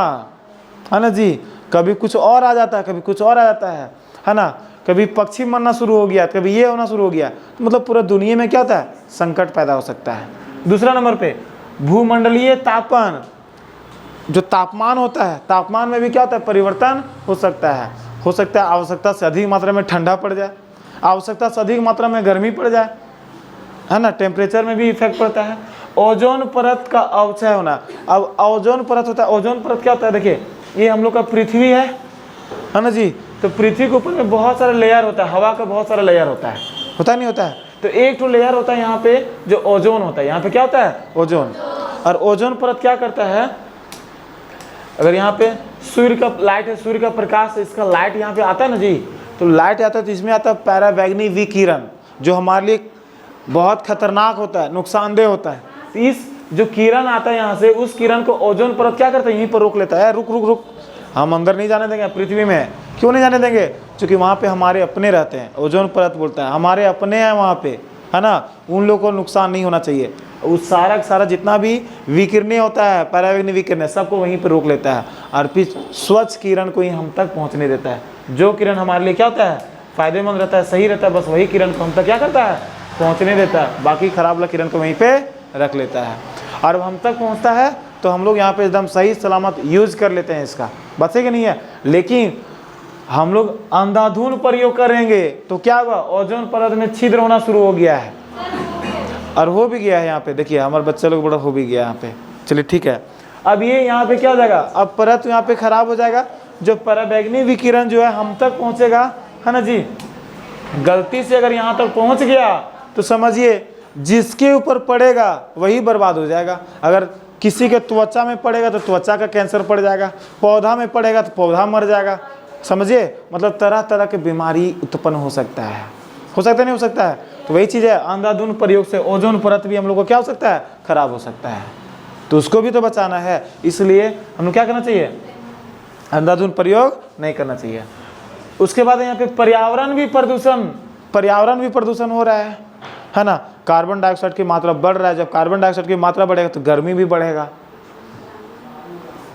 है ना जी। कभी कुछ और आ जाता है, कभी कुछ और आ जाता है ना। कभी पक्षी मरना शुरू हो गया, कभी ये होना शुरू हो गया, तो मतलब पूरा दुनिया में क्या होता है, संकट पैदा हो सकता है। दूसरा नंबर पे भूमंडलीय तापमान, जो तापमान होता है, तापमान में भी क्या होता है, परिवर्तन हो सकता है। हो सकता है आवश्यकता से अधिक मात्रा में ठंडा पड़ जाए, आवश्यकता से अधिक मात्रा में गर्मी पड़ जाए, है ना। टेम्परेचर में भी इफेक्ट पड़ता है। ओजोन परत का अवक्षय होना। अब ओजोन परत होता है, ओजोन परत क्या होता है, देखिए ये हम लोग का पृथ्वी है ना जी। तो पृथ्वी के ऊपर में बहुत सारा लेयर होता है, हवा का बहुत सारा लेयर होता है नहीं होता है। तो एक तो लेयर होता है यहाँ पे जो ओजोन होता है, यहाँ पे क्या होता है, ओजोन। और ओजोन परत क्या करता है, अगर यहाँ पे सूर्य का लाइट है, सूर्य का प्रकाश, इसका लाइट यहाँ पे आता है ना जी, तो लाइट आता है तो इसमें आता है पैराबैंगनी विकिरण, जो हमारे लिए बहुत खतरनाक होता है, नुकसानदेह होता है। तो इस जो किरण आता है यहाँ से, उस किरण को ओजोन परत क्या करता है, यहीं पर रोक लेता है। रुक रुक रुक, हम अंदर नहीं जाने देंगे पृथ्वी में। क्यों नहीं जाने देंगे, क्योंकि वहाँ पे हमारे अपने रहते हैं। ओजोन परत बोलता है हमारे अपने हैं वहाँ पे, है ना, उन लोगों को नुकसान नहीं होना चाहिए। उस सारा सारा जितना भी विकिरण होता है, पैराबैंगनी विकिरण, सबको वहीं पर रोक लेता है और फिर स्वच्छ किरण को ही हम तक पहुँचने देता है। जो किरण हमारे लिए क्या होता है, फायदेमंद रहता है, सही रहता है, बस वही किरण को हम तक क्या करता है, पहुँचने देता है। बाकी खराब वाला किरण को वहीं पर रख लेता है। और हम तक पहुँचता है तो हम लोग यहाँ पे एकदम सही सलामत यूज कर लेते हैं इसका, बात है कि नहीं है। लेकिन हम लोग अंधाधुंध प्रयोग करेंगे तो क्या होगा, ओजोन परत में छिद्र होना शुरू हो गया है और हो भी गया है। यहाँ पे देखिए हमारे बच्चे लोग बड़ा हो भी गया यहाँ पे। चलिए ठीक है, अब ये यहाँ पे क्या हो जाएगा, अब परत यहाँ पे खराब हो जाएगा। जो पराबैंगनी विकिरण जो है हम तक पहुँचेगा, है ना जी, गलती से अगर यहाँ तक पहुँच गया तो समझिए जिसके ऊपर पड़ेगा वही बर्बाद हो जाएगा। अगर किसी के त्वचा में पड़ेगा तो त्वचा का कैंसर पड़ जाएगा, पौधा में पड़ेगा तो पौधा मर जाएगा, समझिए। मतलब तरह तरह के बीमारी उत्पन्न हो सकता है, हो सकता है नहीं हो सकता है। तो वही चीज़ है, अंधाधुंध प्रयोग से ओजोन परत भी हम लोग को क्या हो सकता है, खराब हो सकता है। तो उसको भी तो बचाना है, इसलिए हम लोग क्या करना चाहिए, अंधाधुंध प्रयोग नहीं करना चाहिए। उसके बाद यहाँ पे पर्यावरण भी प्रदूषण हो रहा है ना। कार्बन डाइऑक्साइड की मात्रा बढ़ रहा है, जब कार्बन डाइऑक्साइड की मात्रा बढ़ेगा तो गर्मी भी बढ़ेगा।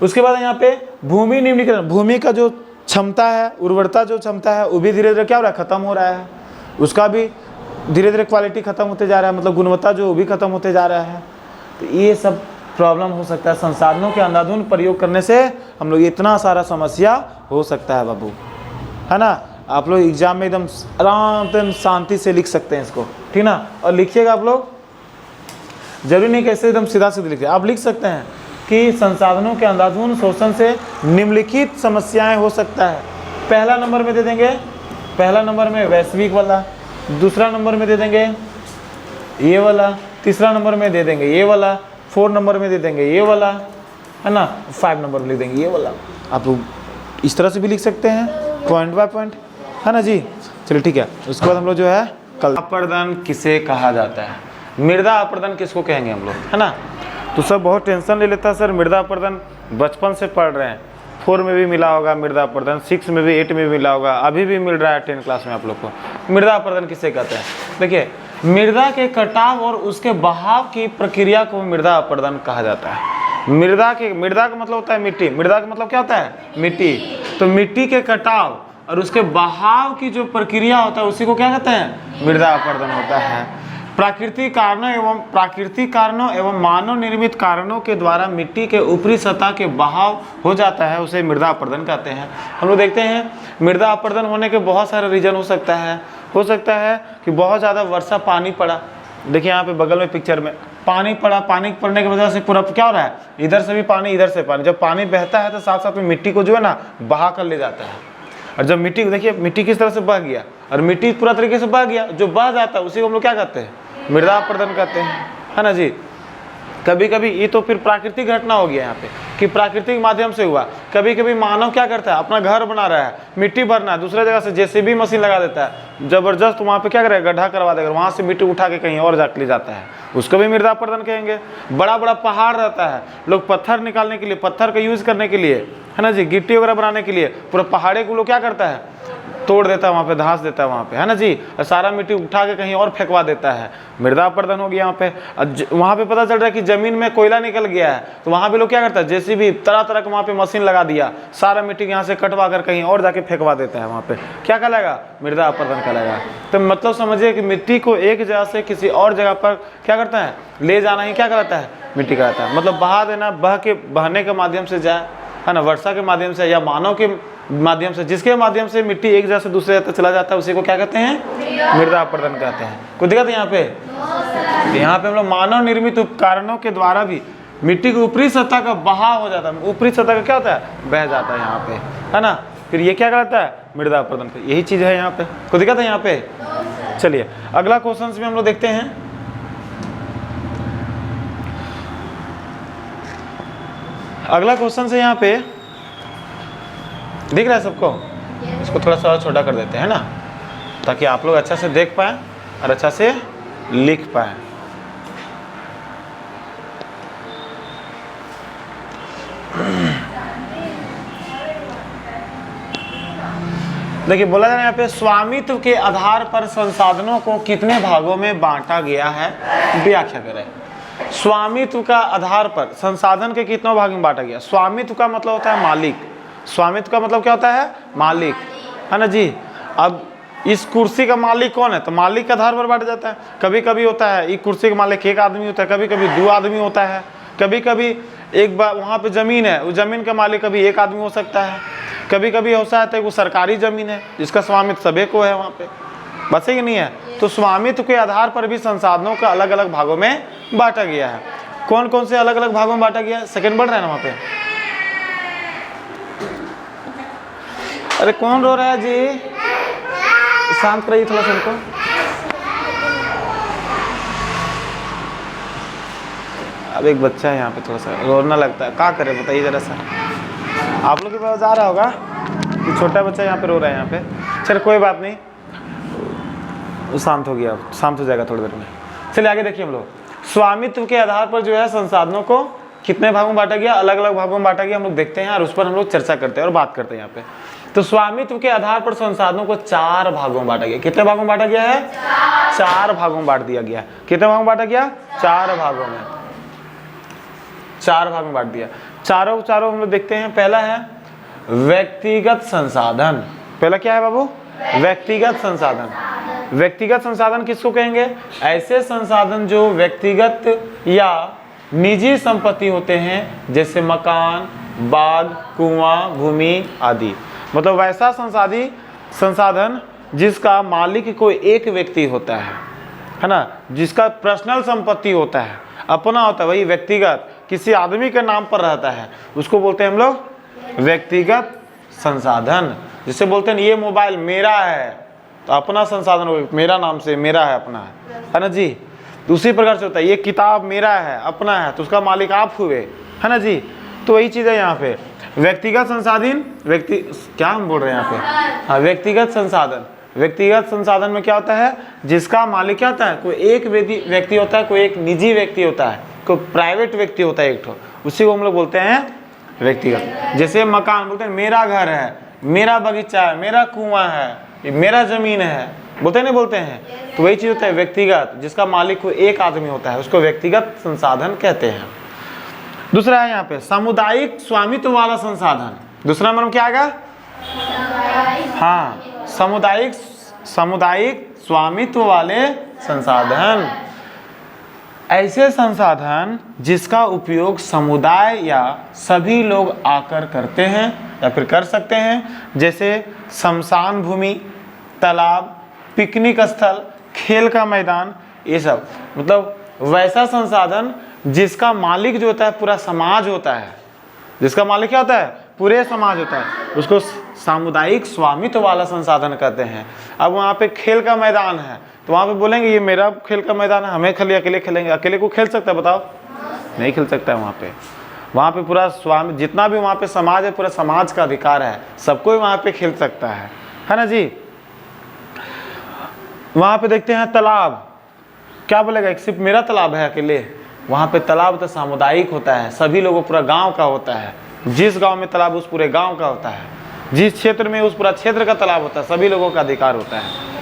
उसके बाद यहाँ पे भूमि निम्नीकरण, भूमि का जो क्षमता है, उर्वरता जो क्षमता है वो भी धीरे धीरे क्या हो रहा है, खत्म हो रहा है। उसका भी धीरे धीरे क्वालिटी खत्म होते जा रहा है, मतलब गुणवत्ता जो भी खत्म होते जा रहा है। तो ये सब प्रॉब्लम हो सकता है, संसाधनों के अंधाधुंध प्रयोग करने से हम लोग इतना सारा समस्या हो सकता है बाबू, है ना। आप लोग एग्जाम में एकदम आराम से शांति से लिख सकते हैं इसको, ठीक ना। और लिखिएगा आप लोग, जरूरी नहीं कैसे एकदम सीधा सीधा लिखिए, आप लिख सकते हैं कि संसाधनों के अंधाधुंध शोषण से निम्नलिखित समस्याएं हो सकता है। पहला नंबर में दे देंगे, पहला नंबर में वैश्विक वाला, दूसरा नंबर में दे देंगे ये वाला, तीसरा नंबर में दे देंगे ये वाला, 4 नंबर में दे देंगे ये वाला, है ना, 5 नंबर में लिख देंगे ये वाला। आप लोग इस तरह से भी लिख सकते हैं, पॉइंट बाय पॉइंट, है ना जी। चलिए ठीक है, उसके बाद हम लोग जो है कल अपर्दन किसे कहा जाता है, मृदा अपर्दन किसको कहेंगे हम लोग, है ना। तो सब बहुत टेंशन ले लेता है, सर मृदा अपर्दन बचपन से पढ़ रहे हैं, 4 में भी मिला होगा मृदा अपर्दन, 6 में भी, 8 में भी मिला होगा, अभी भी मिल रहा है 10 क्लास में आप लोग को। मृदा अपर्दन किसे कहते हैं, देखिए मृदा के कटाव और उसके बहाव की प्रक्रिया को मृदा अपर्दन कहा जाता है। मृदा का मतलब होता है मिट्टी, मृदा का मतलब क्या होता है, मिट्टी। तो मिट्टी के कटाव और उसके बहाव की जो प्रक्रिया होता है उसी को क्या कहते हैं, मृदा अपर्दन होता है। प्राकृतिक कारणों एवं मानव निर्मित कारणों के द्वारा मिट्टी के ऊपरी सतह के बहाव हो जाता है, उसे मृदा अपर्दन कहते हैं। हम लोग देखते हैं मृदा अपर्दन होने के बहुत सारे रीजन हो सकता है कि बहुत ज़्यादा वर्षा पानी पड़ा, देखिए यहाँ पे बगल में पिक्चर में पानी पड़ा, पानी पड़ने की वजह से पूरा क्या हो रहा है, इधर से भी पानी इधर से पानी, जब पानी बहता है तो साथ साथ में मिट्टी को जो है ना बहा कर ले जाता है। और जब मिट्टी देखिए मिट्टी किस तरह से बह गया, और मिट्टी पूरा तरीके से बह गया, जो बह जाता है उसी को हम लोग क्या कहते हैं, मृदा अपर्दन कहते हैं, है ना जी। कभी कभी ये तो फिर प्राकृतिक घटना हो गया यहाँ पे कि प्राकृतिक माध्यम से हुआ। कभी कभी मानव क्या करता है, अपना घर बना रहा है, मिट्टी भरना है, दूसरे जगह से जेसीबी मशीन लगा देता है, जबरदस्त वहाँ पे क्या करेगा, गड्ढा करवा देगा, वहाँ से मिट्टी उठा के कहीं और जाकर ले जाता है, उसको भी मृदा अपर्दन कहेंगे। बड़ा बड़ा पहाड़ रहता है, लोग पत्थर निकालने के लिए, पत्थर का यूज़ करने के लिए, है ना जी, गिट्टी वगैरह बनाने के लिए पूरा पहाड़े को लोग क्या करता है, तोड़ देता है, वहाँ पे धंस देता है वहाँ पे, है ना जी, और सारा मिट्टी उठा के कहीं और फेंकवा देता है, मृदा अपरदन हो गया यहाँ पे। वहाँ पे पता चल रहा है कि जमीन में कोयला निकल गया है, तो वहाँ पे लोग क्या करता है, जेसीबी तरह तरह का वहाँ पे मशीन लगा दिया, सारा मिट्टी यहाँ से कटवा कर कहीं और जाके फेंकवा देता है, वहाँ पे क्या कहलाएगा, मृदा अपरदन कहलाएगा। तो मतलब समझिए कि मिट्टी को एक जगह से किसी और जगह पर क्या करता है, ले जाना ही क्या कहलाता है, मिट्टी कहलाता है। मतलब बहा देना, बहने के माध्यम से जाए, है ना, वर्षा के माध्यम से या मानव के माध्यम से, जिसके माध्यम से मिट्टी एक जगह से दूसरे जगह तक चला जाता है, उसी को क्या कहते हैं, मृदा अपरदन कहते हैं। कोई दिक्कत है यहाँ पे? यहाँ पे हम लोग मानव निर्मित उपकरणों के द्वारा भी मिट्टी की ऊपरी सतह का बहाव हो जाता है, ऊपरी सतह का क्या होता है, बह जाता है यहाँ पे, है ना, फिर ये क्या कहलाता है, मृदा अपरदन का। यही चीज है यहाँ पे। कोई दिक्कत है यहाँ पे? चलिए अगला क्वेश्चन भी हम लोग देखते हैं। अगला क्वेश्चन से यहाँ पे दिख रहा है सबको? इसको थोड़ा सा छोटा कर देते हैं ना, ताकि आप लोग अच्छा से देख पाए और अच्छा से लिख पाए। देखिए बोला जा रहा है यहाँ पे, स्वामित्व के आधार पर संसाधनों को कितने भागों में बांटा गया है, व्याख्या करें। स्वामित्व का आधार पर संसाधन के कितनों भाग में बांटा गया। स्वामित्व का मतलब होता है मालिक, स्वामित्व का मतलब क्या होता है, मालिक, है ना जी। अब इस कुर्सी का मालिक कौन है, तो मालिक के आधार पर बांटा जाता है। कभी कभी होता है इस कुर्सी का मालिक एक आदमी होता है, कभी कभी दो आदमी होता है, कभी कभी एक बार वहाँ पे जमीन है, उस जमीन का मालिक कभी एक आदमी हो सकता है, कभी कभी हो सकता है वो सरकारी जमीन है जिसका स्वामित्व सभी को है वहाँ पे, बस ही नहीं है। तो स्वामित्व के आधार पर भी संसाधनों का अलग अलग भागों में बांटा गया है। कौन कौन से अलग अलग भागों में बांटा गया है, सेकंड बढ़ रहा है ना वहाँ पे। अरे कौन रो रहा है जी, शांत कराइए थोड़ा सा उनको। अब एक बच्चा है यहाँ पे थोड़ा सा रोना लगता है, क्या करे बताइए जरा सा। आप लोग के पास आ रहा होगा कि छोटा बच्चा यहाँ पे रो रहा है यहाँ पे। चल कोई बात नहीं, वो शांत हो गया, शांत हो जाएगा थोड़ी देर में। चलिए आगे देखिए हम लोग। स्वामित्व के आधार पर जो है संसाधनों को कितने भागों में बांटा गया, अलग अलग भागों में बांटा गया, हम लोग देखते हैं और उस पर हम लोग चर्चा करते हैं और बात करते हैं यहाँ पे। तो स्वामित्व के आधार पर संसाधनों को 4 भागों में बांटा गया। कितने भागों में बांटा गया है, 4 भागों में बांट दिया गया। कितने भागों में बांटा गया, 4 भागों में, 4 भागों में बांट दिया। चारों हम लोग देखते हैं। पहला है व्यक्तिगत संसाधन। पहला क्या है बाबू, व्यक्तिगत संसाधन। व्यक्तिगत संसाधन किसको कहेंगे, ऐसे संसाधन जो व्यक्तिगत या निजी संपत्ति होते हैं, जैसे मकान, बाग, कुआं, भूमि आदि। मतलब वैसा संसाधन जिसका मालिक कोई एक व्यक्ति होता है ना, जिसका पर्सनल संपत्ति होता है, अपना होता है, वही व्यक्तिगत किसी आदमी के नाम पर रहता है, उसको बोलते हैं हम लोग व्यक्तिगत संसाधन। जिसे बोलते हैं ये मोबाइल मेरा है, तो अपना संसाधन हो, मेरा नाम से, मेरा है, अपना है ना जी। तो उसी प्रकार से होता है, ये किताब मेरा है, अपना है, तो उसका मालिक आप हुए, है ना जी। तो वही चीज़ है यहाँ पे, व्यक्तिगत संसाधन, क्या हम बोल रहे हैं यहाँ पे, हाँ, व्यक्तिगत संसाधन। व्यक्तिगत संसाधन में क्या होता है, जिसका मालिक क्या होता है, कोई एक व्यक्ति होता है, कोई एक निजी व्यक्ति होता है, कोई प्राइवेट व्यक्ति होता है एक ठो, उसी को हम लोग बोलते हैं व्यक्तिगत। जैसे मकान बोलते हैं मेरा घर है, मेरा बगीचा है, मेरा कुआं है, ये मेरा जमीन है, बोलते नहीं बोलते हैं। तो वही चीज होता है व्यक्तिगत, जिसका मालिक कोई एक आदमी होता है, उसको व्यक्तिगत संसाधन कहते हैं। दूसरा है यहाँ पे सामुदायिक स्वामित्व वाला संसाधन। दूसरा नंबर क्या आएगा, हाँ, सामुदायिक स्वामित्व वाले संसाधन। ऐसे संसाधन जिसका उपयोग समुदाय या सभी लोग आकर करते हैं या फिर कर सकते हैं, जैसे शमशान भूमि, तालाब, पिकनिक स्थल, खेल का मैदान, ये सब। मतलब वैसा संसाधन जिसका मालिक जो होता है पूरा समाज होता है, जिसका मालिक क्या होता है, पूरे समाज होता है, उसको सामुदायिक स्वामित्व वाला संसाधन कहते हैं। अब वहाँ पे खेल का मैदान है, तो वहाँ पे बोलेंगे ये मेरा खेल का मैदान है, हमें खाली अकेले खेलेंगे। अकेले को खेल सकता है बताओ, नहीं खेल सकता है। वहाँ पे पूरा स्वामी, जितना भी वहाँ पे समाज है, पूरा समाज का अधिकार है, सबको वहाँ पे खेल सकता है ना जी। वहाँ पे देखते हैं तालाब, क्या बोलेगा, एक सिर्फ मेरा तालाब है अकेले, वहाँ पे तालाब तो सामुदायिक होता है, सभी लोगों, पूरा गाँव का होता है। जिस गाँव में तालाब उस पूरे गाँव का होता है जिस क्षेत्र में उस पूरा क्षेत्र का तालाब होता है सभी लोगों का अधिकार होता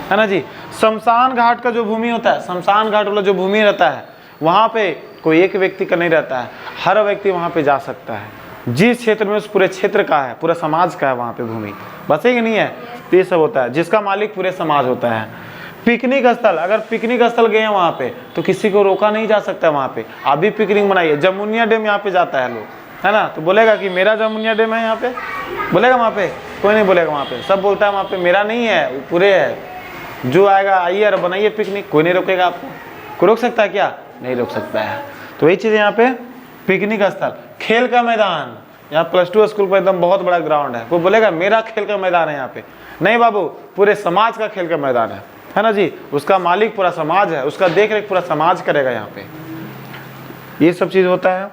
है ना जी। शमशान घाट का जो भूमि होता है, शमशान घाट वाला जो भूमि रहता है, वहाँ पे कोई एक व्यक्ति का नहीं रहता है, हर व्यक्ति वहाँ पे जा सकता है। जिस क्षेत्र में उस पूरे क्षेत्र का है, पूरा समाज का है वहाँ पे भूमि, बस एक नहीं है, तो ये सब होता है जिसका मालिक पूरे समाज होता है। पिकनिक स्थल, अगर पिकनिक स्थल गए हैं वहाँ पे तो किसी को रोका नहीं जा सकता। वहाँ पे आप भी पिकनिक मनाइए, जमुनिया डैम यहाँ पे जाता है लोग, है ना, तो बोलेगा कि मेरा जमुनिया डैम है यहाँ पे, बोलेगा वहाँ पे? कोई नहीं बोलेगा वहाँ पे, सब बोलता है वहाँ पे मेरा नहीं है, वो पूरे है। जो आएगा आइए और बनाइए पिकनिक, कोई नहीं रोकेगा आपको। कोई रोक सकता है क्या? नहीं रोक सकता है। तो वही चीज़ यहाँ पे पिकनिक स्थल। खेल का मैदान, यहाँ +2 स्कूल पर एकदम बहुत बड़ा ग्राउंड है, कोई बोलेगा मेरा खेल का मैदान है यहाँ पे? नहीं बाबू, पूरे समाज का खेल का मैदान है ना जी। उसका मालिक पूरा समाज है, उसका देख रेख पूरा समाज करेगा यहाँ पे। ये सब चीज़ होता है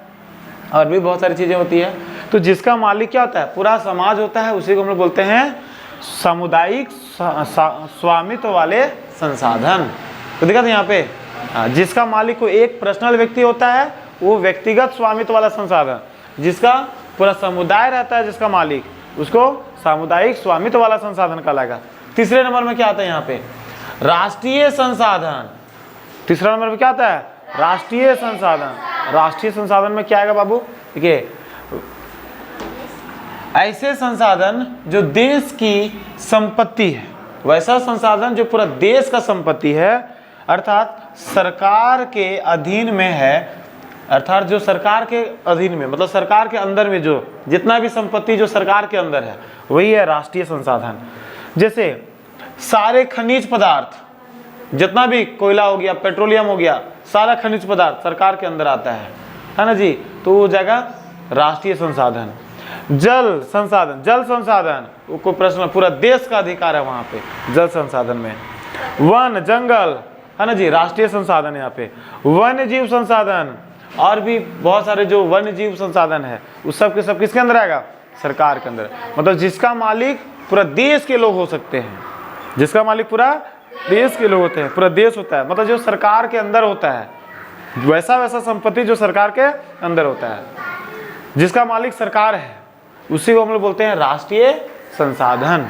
और भी बहुत सारी चीज़ें होती है। तो जिसका मालिक क्या होता है? पूरा समाज होता है, उसी को हम लोग बोलते हैं सामुदायिक स्वामित्व वाले संसाधन। तो देखा था यहाँ पे, जिसका मालिक को एक पर्सनल व्यक्ति होता है वो व्यक्तिगत स्वामित्व वाला संसाधन, जिसका पूरा समुदाय रहता है जिसका मालिक, उसको सामुदायिक स्वामित्व वाला संसाधन कहलाएगा। तीसरे नंबर में क्या आता है यहाँ पे? राष्ट्रीय संसाधन। तीसरा नंबर पे क्या आता है? राष्ट्रीय संसाधन। राष्ट्रीय संसाधन में क्या आएगा बाबू? देखिए, ऐसे संसाधन जो देश की संपत्ति है, वैसा संसाधन जो पूरा देश का संपत्ति है, अर्थात सरकार के अधीन में है, अर्थात जो सरकार के अधीन में, मतलब सरकार के अंदर में जो जितना भी संपत्ति जो सरकार के अंदर है वही है राष्ट्रीय संसाधन। जैसे सारे खनिज पदार्थ, जितना भी कोयला हो गया, पेट्रोलियम हो गया, सारा खनिज पदार्थ सरकार के अंदर आता है ना जी, तो वो जगह राष्ट्रीय संसाधन। जल संसाधन, जल संसाधन को प्रश्न, पूरा देश का अधिकार है वहाँ पे जल संसाधन में। वन जंगल, है ना जी, राष्ट्रीय संसाधन। यहाँ पे वन्य जीव संसाधन और भी बहुत सारे जो वन्य जीव संसाधन है, उस सब के सब किसके अंदर आएगा? सरकार के अंदर। मतलब जिसका मालिक पूरा देश के लोग हो सकते हैं, जिसका मालिक पूरा देश के लोग होते हैं, पूरा देश होता है, मतलब जो सरकार के अंदर होता है, वैसा वैसा संपत्ति जो सरकार के अंदर होता है, जिसका मालिक सरकार है, उसी को हम लोग बोलते हैं राष्ट्रीय संसाधन।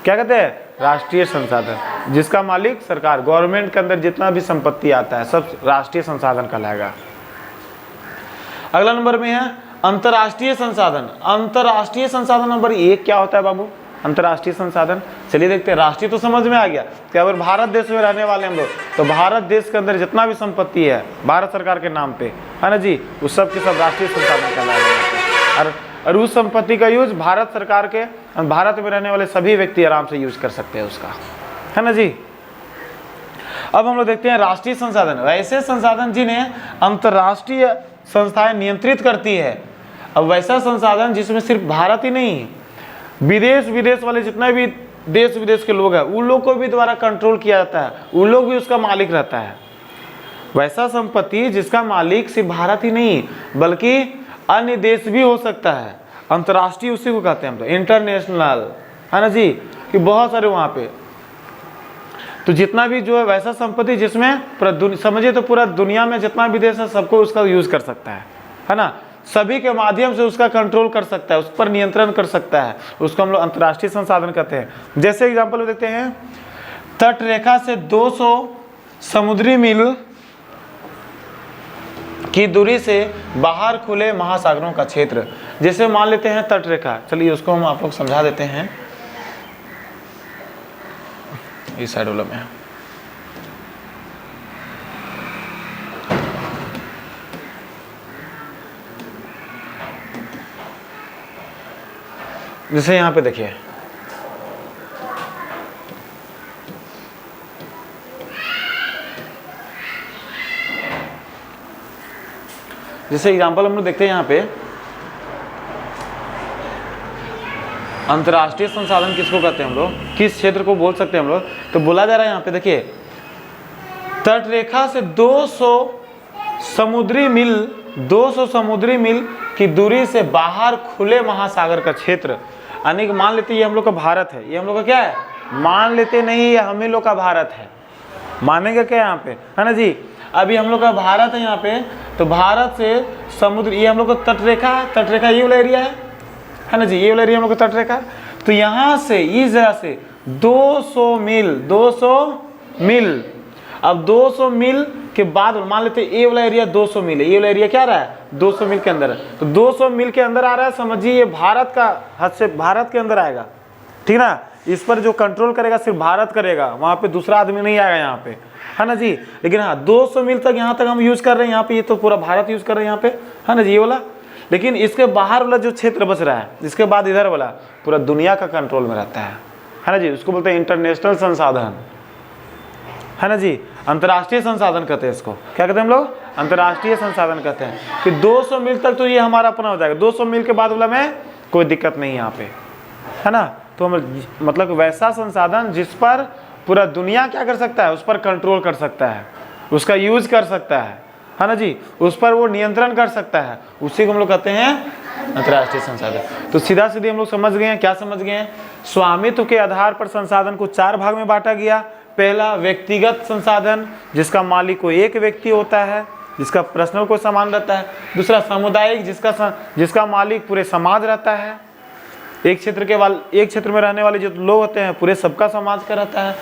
क्या कहते हैं? राष्ट्रीय संसाधन। जिसका मालिक सरकार, गवर्नमेंट के अंदर जितना भी संपत्ति आता है सब राष्ट्रीय संसाधन कहलाएगा। अगला नंबर में है अंतर्राष्ट्रीय संसाधन। अंतर्राष्ट्रीय संसाधन नंबर 1 क्या होता है बाबू? अंतर्राष्ट्रीय संसाधन, चलिए देखते हैं। राष्ट्रीय तो समझ में आ गया कि अगर भारत देश में रहने वाले हम लोग, तो भारत देश के अंदर जितना भी संपत्ति है भारत सरकार के नाम पे, है ना जी, उस सब के सब राष्ट्रीय संसाधन कहलाएगा। और उस संपत्ति का यूज भारत सरकार के, भारत में रहने वाले सभी व्यक्ति आराम से यूज कर सकते हैं उसका, है ना जी। अब हम लोग देखते हैं राष्ट्रीय संसाधन, वैसे संसाधन जिन्हें अंतर्राष्ट्रीय संस्थाएं नियंत्रित करती है। अब वैसा संसाधन जिसमें सिर्फ भारत ही नहीं, विदेश वाले जितने भी देश विदेश के लोग हैं उन लोग को भी द्वारा कंट्रोल किया जाता है, उन लोग भी उसका मालिक रहता है। वैसा संपत्ति जिसका मालिक सिर्फ भारत ही नहीं बल्कि अन्य देश भी हो सकता है, अंतर्राष्ट्रीय उसी को कहते हैं हम तो, इंटरनेशनल, है ना जी, कि बहुत सारे वहाँ पे। तो जितना भी जो है वैसा संपत्ति जिसमें समझिए तो पूरा दुनिया में जितना भी देश है सबको उसका यूज कर सकता है ना, सभी के माध्यम से उसका कंट्रोल कर सकता है, उस पर नियंत्रण कर सकता है, उसको हम लोग अंतर्राष्ट्रीय संसाधन कहते हैं। जैसे एग्जांपल देखते हैं, तट रेखा से 200 समुद्री मील की दूरी से बाहर खुले महासागरों का क्षेत्र। जैसे मान लेते हैं तट रेखा, चलिए उसको हम आप लोग समझा देते हैं। इस साइड वाला में जैसे यहाँ पे देखिए, जैसे एग्जांपल हम लोग देखते हैं यहाँ पे, अंतर्राष्ट्रीय संसाधन किसको कहते हैं हम लोग, किस क्षेत्र को बोल सकते हैं हम लोग, तो बोला जा रहा है यहाँ पे देखिए, तट रेखा से 200 समुद्री मील की दूरी से बाहर खुले महासागर का क्षेत्र। यानी कि मान लेते ये हम लोग का भारत है, ये हम लोग का क्या है, मान लेते नहीं, ये हम ही लोग का भारत है, मानेंगे क्या यहाँ पे, है ना जी। अभी हम लोग का भारत है यहाँ पे, तो भारत से समुद्र, ये हम लोग का तट रेखा ये वाला एरिया है ना जी, ये वाला एरिया हम लोग का तट रेखा। तो यहाँ से इस जगह से 200 मील, अब 200 मील के बाद मान लेते ये वाला एरिया 200 मील है, ये वाला एरिया क्या रहा है 200 मील के अंदर है, तो 200 मील के अंदर आ रहा है, समझिए ये भारत का हद से भारत के अंदर आएगा, ठीक ना। इस पर जो कंट्रोल करेगा सिर्फ भारत करेगा, वहां पे दूसरा आदमी नहीं आएगा यहाँ पे, है ना जी। लेकिन हाँ 200 मील तक यहाँ तक हम यूज कर रहे हैं, यहाँ पे ये तो पूरा भारत यूज कर रहे हैं यहाँ पे, है ना जी, ये वाला। लेकिन इसके बाहर वाला जो क्षेत्र बच रहा है, इसके बाद इधर वाला पूरा दुनिया का कंट्रोल में रहता है ना जी। उसको बोलते हैं इंटरनेशनल संसाधन, है ना जी, अंतर्राष्ट्रीय संसाधन कहते हैं इसको। क्या कहते हैं हम लोग? अंतर्राष्ट्रीय संसाधन कहते हैं कि 200 मील तक तो ये हमारा अपना हो जाएगा, 200 मील के बाद वाला में कोई दिक्कत नहीं यहाँ पे, है ना। तो हम मतलब वैसा संसाधन जिस पर पूरा दुनिया क्या कर सकता है, उस पर कंट्रोल कर सकता है, उसका यूज कर सकता है ना जी, उस पर वो नियंत्रण कर सकता है, उसी को हम लोग कहते हैं अंतर्राष्ट्रीय संसाधन। तो सीधा सीधे हम लोग समझ गए हैं, क्या समझ गए हैं? स्वामित्व के आधार पर संसाधन को 4 भाग में बांटा गया। पहला व्यक्तिगत संसाधन, जिसका मालिक को एक व्यक्ति होता है, जिसका पर्सनल कोई सामान रहता है। दूसरा सामुदायिक, जिसका मालिक पूरे समाज रहता है, एक क्षेत्र में रहने वाले जो लोग होते हैं पूरे सबका समाज का रहता है।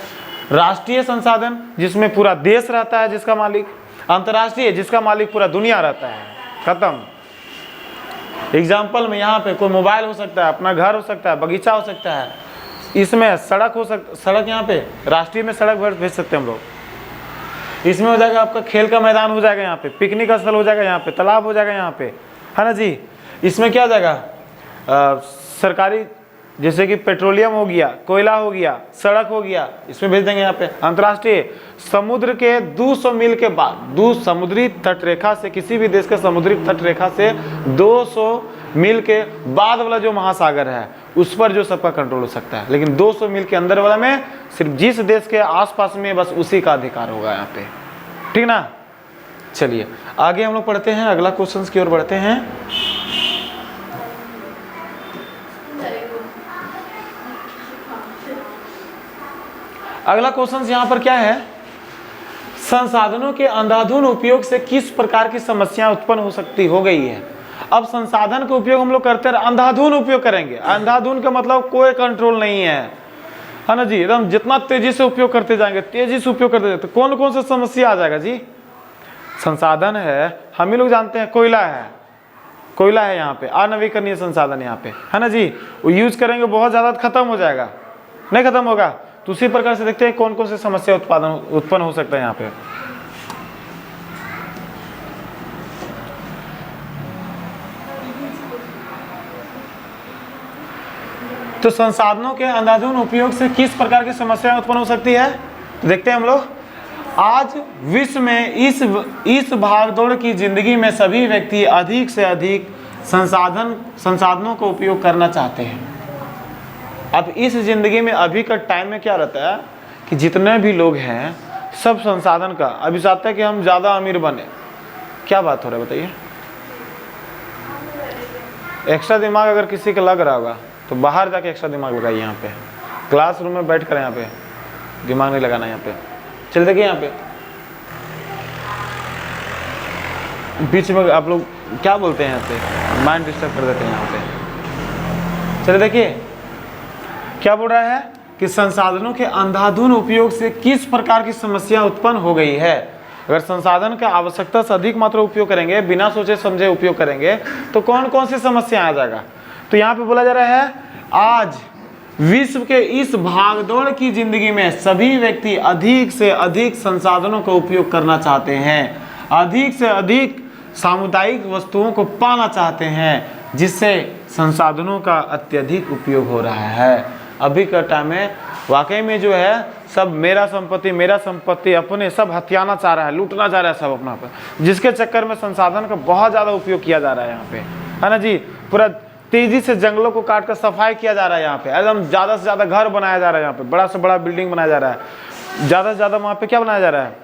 राष्ट्रीय संसाधन, जिसमें पूरा देश रहता है जिसका मालिक। अंतर्राष्ट्रीय, जिसका मालिक पूरा दुनिया रहता है। खत्म। एग्जाम्पल में यहाँ पे कोई मोबाइल हो सकता है, अपना घर हो सकता है, बगीचा हो सकता है, इसमें सड़क हो सकता, सड़क यहाँ पे राष्ट्रीय में सड़क भेज सकते हैं हम लोग। इसमें हो जाएगा आपका खेल का मैदान हो जाएगा, यहाँ पे पिकनिक स्थल हो जाएगा, यहाँ पे तालाब हो जाएगा यहाँ पे, है ना जी। इसमें क्या हो जाएगा सरकारी, जैसे कि पेट्रोलियम हो गया, कोयला हो गया, सड़क हो गया, इसमें भेज देंगे यहाँ पे। अंतर्राष्ट्रीय, समुद्र के 200 मील के बाद, समुद्री तटरेखा से, किसी भी देश के समुद्री तटरेखा से 200 मील के बाद वाला जो महासागर है उस पर जो सबका कंट्रोल हो सकता है। लेकिन 200 मील के अंदर वाला में सिर्फ जिस देश के आसपास में बस उसी का अधिकार होगा यहाँ पे, ठीक ना। चलिए आगे हम लोग पढ़ते हैं, अगला क्वेश्चन की ओर बढ़ते हैं। अगला क्वेश्चन यहाँ पर क्या है? संसाधनों के अंधाधुंध उपयोग से किस प्रकार की समस्या उत्पन्न हो गई है। अब संसाधन का उपयोग हम लोग करते हैं, अंधाधुंध उपयोग करेंगे। अंधाधुंध का मतलब कोई कंट्रोल नहीं है ना जी, एकदम जितना तेजी से उपयोग करते जाएंगे, तेजी से उपयोग करते जाएंगे, तो कौन कौन सा समस्या आ जाएगा जी। संसाधन है, हम ही लोग जानते हैं, कोयला है यहाँ पे, अनवीकरणीय संसाधन यहाँ पे, है ना जी। वो यूज करेंगे बहुत ज्यादा, खत्म हो जाएगा, नहीं खत्म होगा। तो उसी प्रकार से देखते हैं कौन कौन से समस्या उत्पन्न हो सकता है यहाँ पे। तो संसाधनों के अंधाधुंध उपयोग से किस प्रकार की समस्या उत्पन्न हो सकती है, तो देखते हैं हम लोग। आज विश्व में इस भागदौड़ की जिंदगी में सभी व्यक्ति अधिक से अधिक संसाधनों का उपयोग करना चाहते हैं। अब इस जिंदगी में अभी का टाइम में क्या रहता है कि जितने भी लोग हैं सब संसाधन का अभी चाहते हैं कि हम ज़्यादा अमीर बने। क्या बात हो रहा है बताइए। एक्स्ट्रा दिमाग अगर किसी का लग रहा होगा तो बाहर जाके एक्स्ट्रा दिमाग लगाइए। यहाँ पे क्लासरूम में बैठ कर यहाँ पे दिमाग नहीं लगाना। यहाँ पे चल देखिए, यहाँ पे बीच में आप लोग क्या बोलते हैं, यहाँ पे माइंड डिस्टर्ब कर देते हैं। यहाँ पे चलिए देखिए क्या बोल रहा है कि संसाधनों के अंधाधुंध उपयोग से किस प्रकार की समस्या उत्पन्न हो गई है। अगर संसाधन का आवश्यकता से अधिक मात्रा उपयोग करेंगे, बिना सोचे समझे उपयोग करेंगे, तो कौन कौन सी समस्या आ जाएगा। तो यहाँ पे बोला जा रहा है आज विश्व के इस भागदौड़ की जिंदगी में सभी व्यक्ति अधिक से अधिक संसाधनों का उपयोग करना चाहते हैं, अधिक से अधिक सामुदायिक वस्तुओं को पाना चाहते हैं, जिससे संसाधनों का अत्यधिक उपयोग हो रहा है। अभी का टाइम में वाकई में जो है सब मेरा संपत्ति अपने सब हथियाना चाह रहा है, लूटना चाह रहा है सब अपना पर, जिसके चक्कर में संसाधन का बहुत ज़्यादा उपयोग किया जा रहा है यहाँ पे, है ना जी। पूरा तेजी से जंगलों को काट कर सफाई किया जा रहा है यहाँ पे, एकदम ज़्यादा से ज़्यादा घर बनाया जा रहा है यहाँ पे, बड़ा से बड़ा बिल्डिंग बनाया जा रहा है, ज़्यादा से ज़्यादा वहाँ पे क्या बनाया जा रहा है,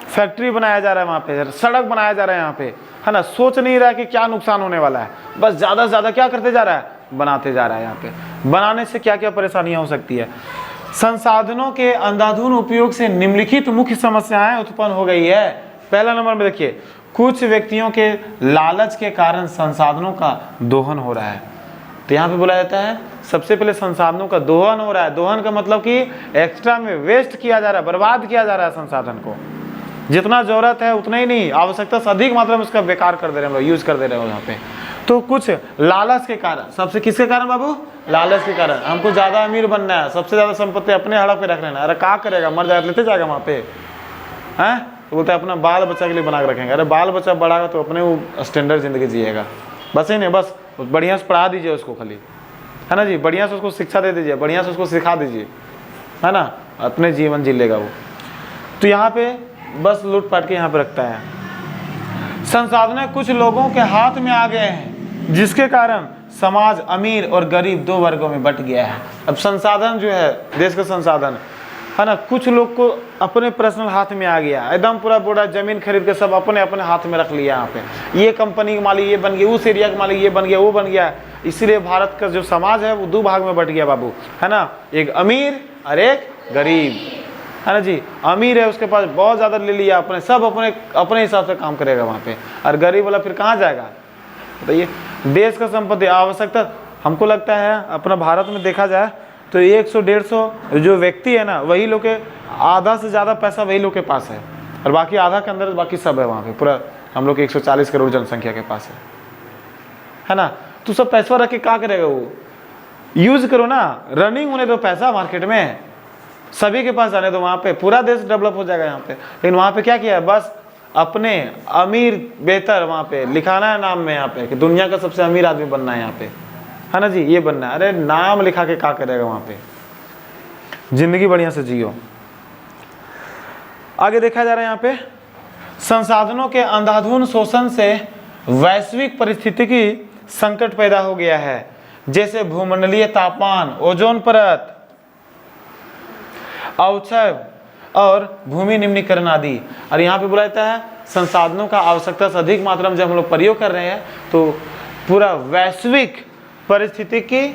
फैक्ट्री बनाया जा रहा है, वहाँ पे सड़क बनाया जा रहा है यहाँ पे, है ना। सोच नहीं रहा है कि क्या नुकसान होने वाला है, बस ज़्यादा से ज़्यादा क्या करते जा रहा है, बनाते जा रहा है। यहाँ पे बनाने से क्या क्या परेशानियाँ हो सकती है। संसाधनों के अंधाधुंध उपयोग से निम्नलिखित मुख्य समस्याएं उत्पन्न हो गई है। पहला नंबर में देखिए, कुछ व्यक्तियों के लालच के कारण संसाधनों का दोहन हो रहा है। तो यहाँ पे बोला जाता है सबसे पहले संसाधनों का दोहन हो रहा है। दोहन का मतलब कि एक्स्ट्रा में वेस्ट किया जा रहा है, बर्बाद किया जा रहा है संसाधन को। जितना जरूरत है उतना ही नहीं, आवश्यकता से अधिक मात्रा में उसका बेकार कर दे रहे हैं हम लोग, यूज कर दे रहे हैं यहाँ पे। तो कुछ लालच के कारण, सबसे किसके कारण बाबू? लालच के कारण। हमको ज्यादा अमीर बनना है, सबसे ज्यादा संपत्ति अपने हड़प पे रख लेना। अरे क्या करेगा, मर जाएगा लेते जाएगा वहाँ पे, हैं? तो बोलते हैं अपना बाल बच्चा के लिए बना के रखेंगे। अरे बाल बच्चा बढ़ागा तो अपने वो स्टैंडर्ड जिंदगी जिएगा, बस ही नहीं, बस बढ़िया से पढ़ा दीजिए उसको खाली, है ना जी, बढ़िया से उसको शिक्षा दे दीजिए, बढ़िया से उसको सिखा दीजिए, है ना, अपने जीवन जी लेगा वो। तो यहाँ पे बस लूटपाट के यहाँ पे रखता है। संसाधन कुछ लोगों के हाथ में आ गए हैं, जिसके कारण समाज अमीर और गरीब दो वर्गों में बट गया है। अब संसाधन जो है, देश का संसाधन है ना, कुछ लोग को अपने पर्सनल हाथ में आ गया, एकदम पूरा पूरा जमीन खरीद के सब अपने अपने हाथ में रख लिया। यहाँ पे ये कंपनी का मालिक ये बन गया, उस एरिया का मालिक ये बन गया, वो बन गया। इसीलिए भारत का जो समाज है वो दो भाग में बट गया बाबू, है ना, एक अमीर और एक गरीब, है ना जी। अमीर है उसके पास बहुत ज़्यादा ले लिया अपने, सब अपने अपने हिसाब से काम करेगा वहाँ पे, और गरीब वाला फिर कहाँ जाएगा बताइए। देश का संपत्ति आवश्यकता, हमको लगता है अपना भारत में देखा जाए तो 100-150 जो व्यक्ति है ना, वही लोग के आधा से ज़्यादा पैसा वही लोग के पास है, और बाकी आधा के अंदर बाकी सब है वहाँ पे। पूरा हम लोग के 140 करोड़ जनसंख्या के पास है ना। तो सब पैसा रख के क्या करेगा वो? यूज करो ना, रनिंग होने दो पैसा मार्केट में, सभी के पास जाने दो, वहाँ पे पूरा देश डेवलप हो जाएगा यहाँ पे। लेकिन वहाँ पे क्या किया है, बस अपने अमीर बेहतर वहाँ पे लिखाना है नाम में यहाँ पे कि दुनिया का सबसे अमीर आदमी बनना है यहाँ पे, है ना जी, ये बनना है। अरे नाम लिखा के क्या करेगा वहाँ पे, जिंदगी बढ़िया से जियो। आगे देखा जा रहा है यहाँ पे, संसाधनों के अंधाधुंध शोषण से वैश्विक परिस्थिति की संकट पैदा हो गया है, जैसे भूमंडलीय तापमान, ओजोन परत, अवक्षय और भूमि निम्नीकरण आदि। और यहाँ पे बोला जाता है संसाधनों का आवश्यकता से अधिक मात्रा में जब हम लोग प्रयोग कर रहे हैं तो पूरा वैश्विक परिस्थिति की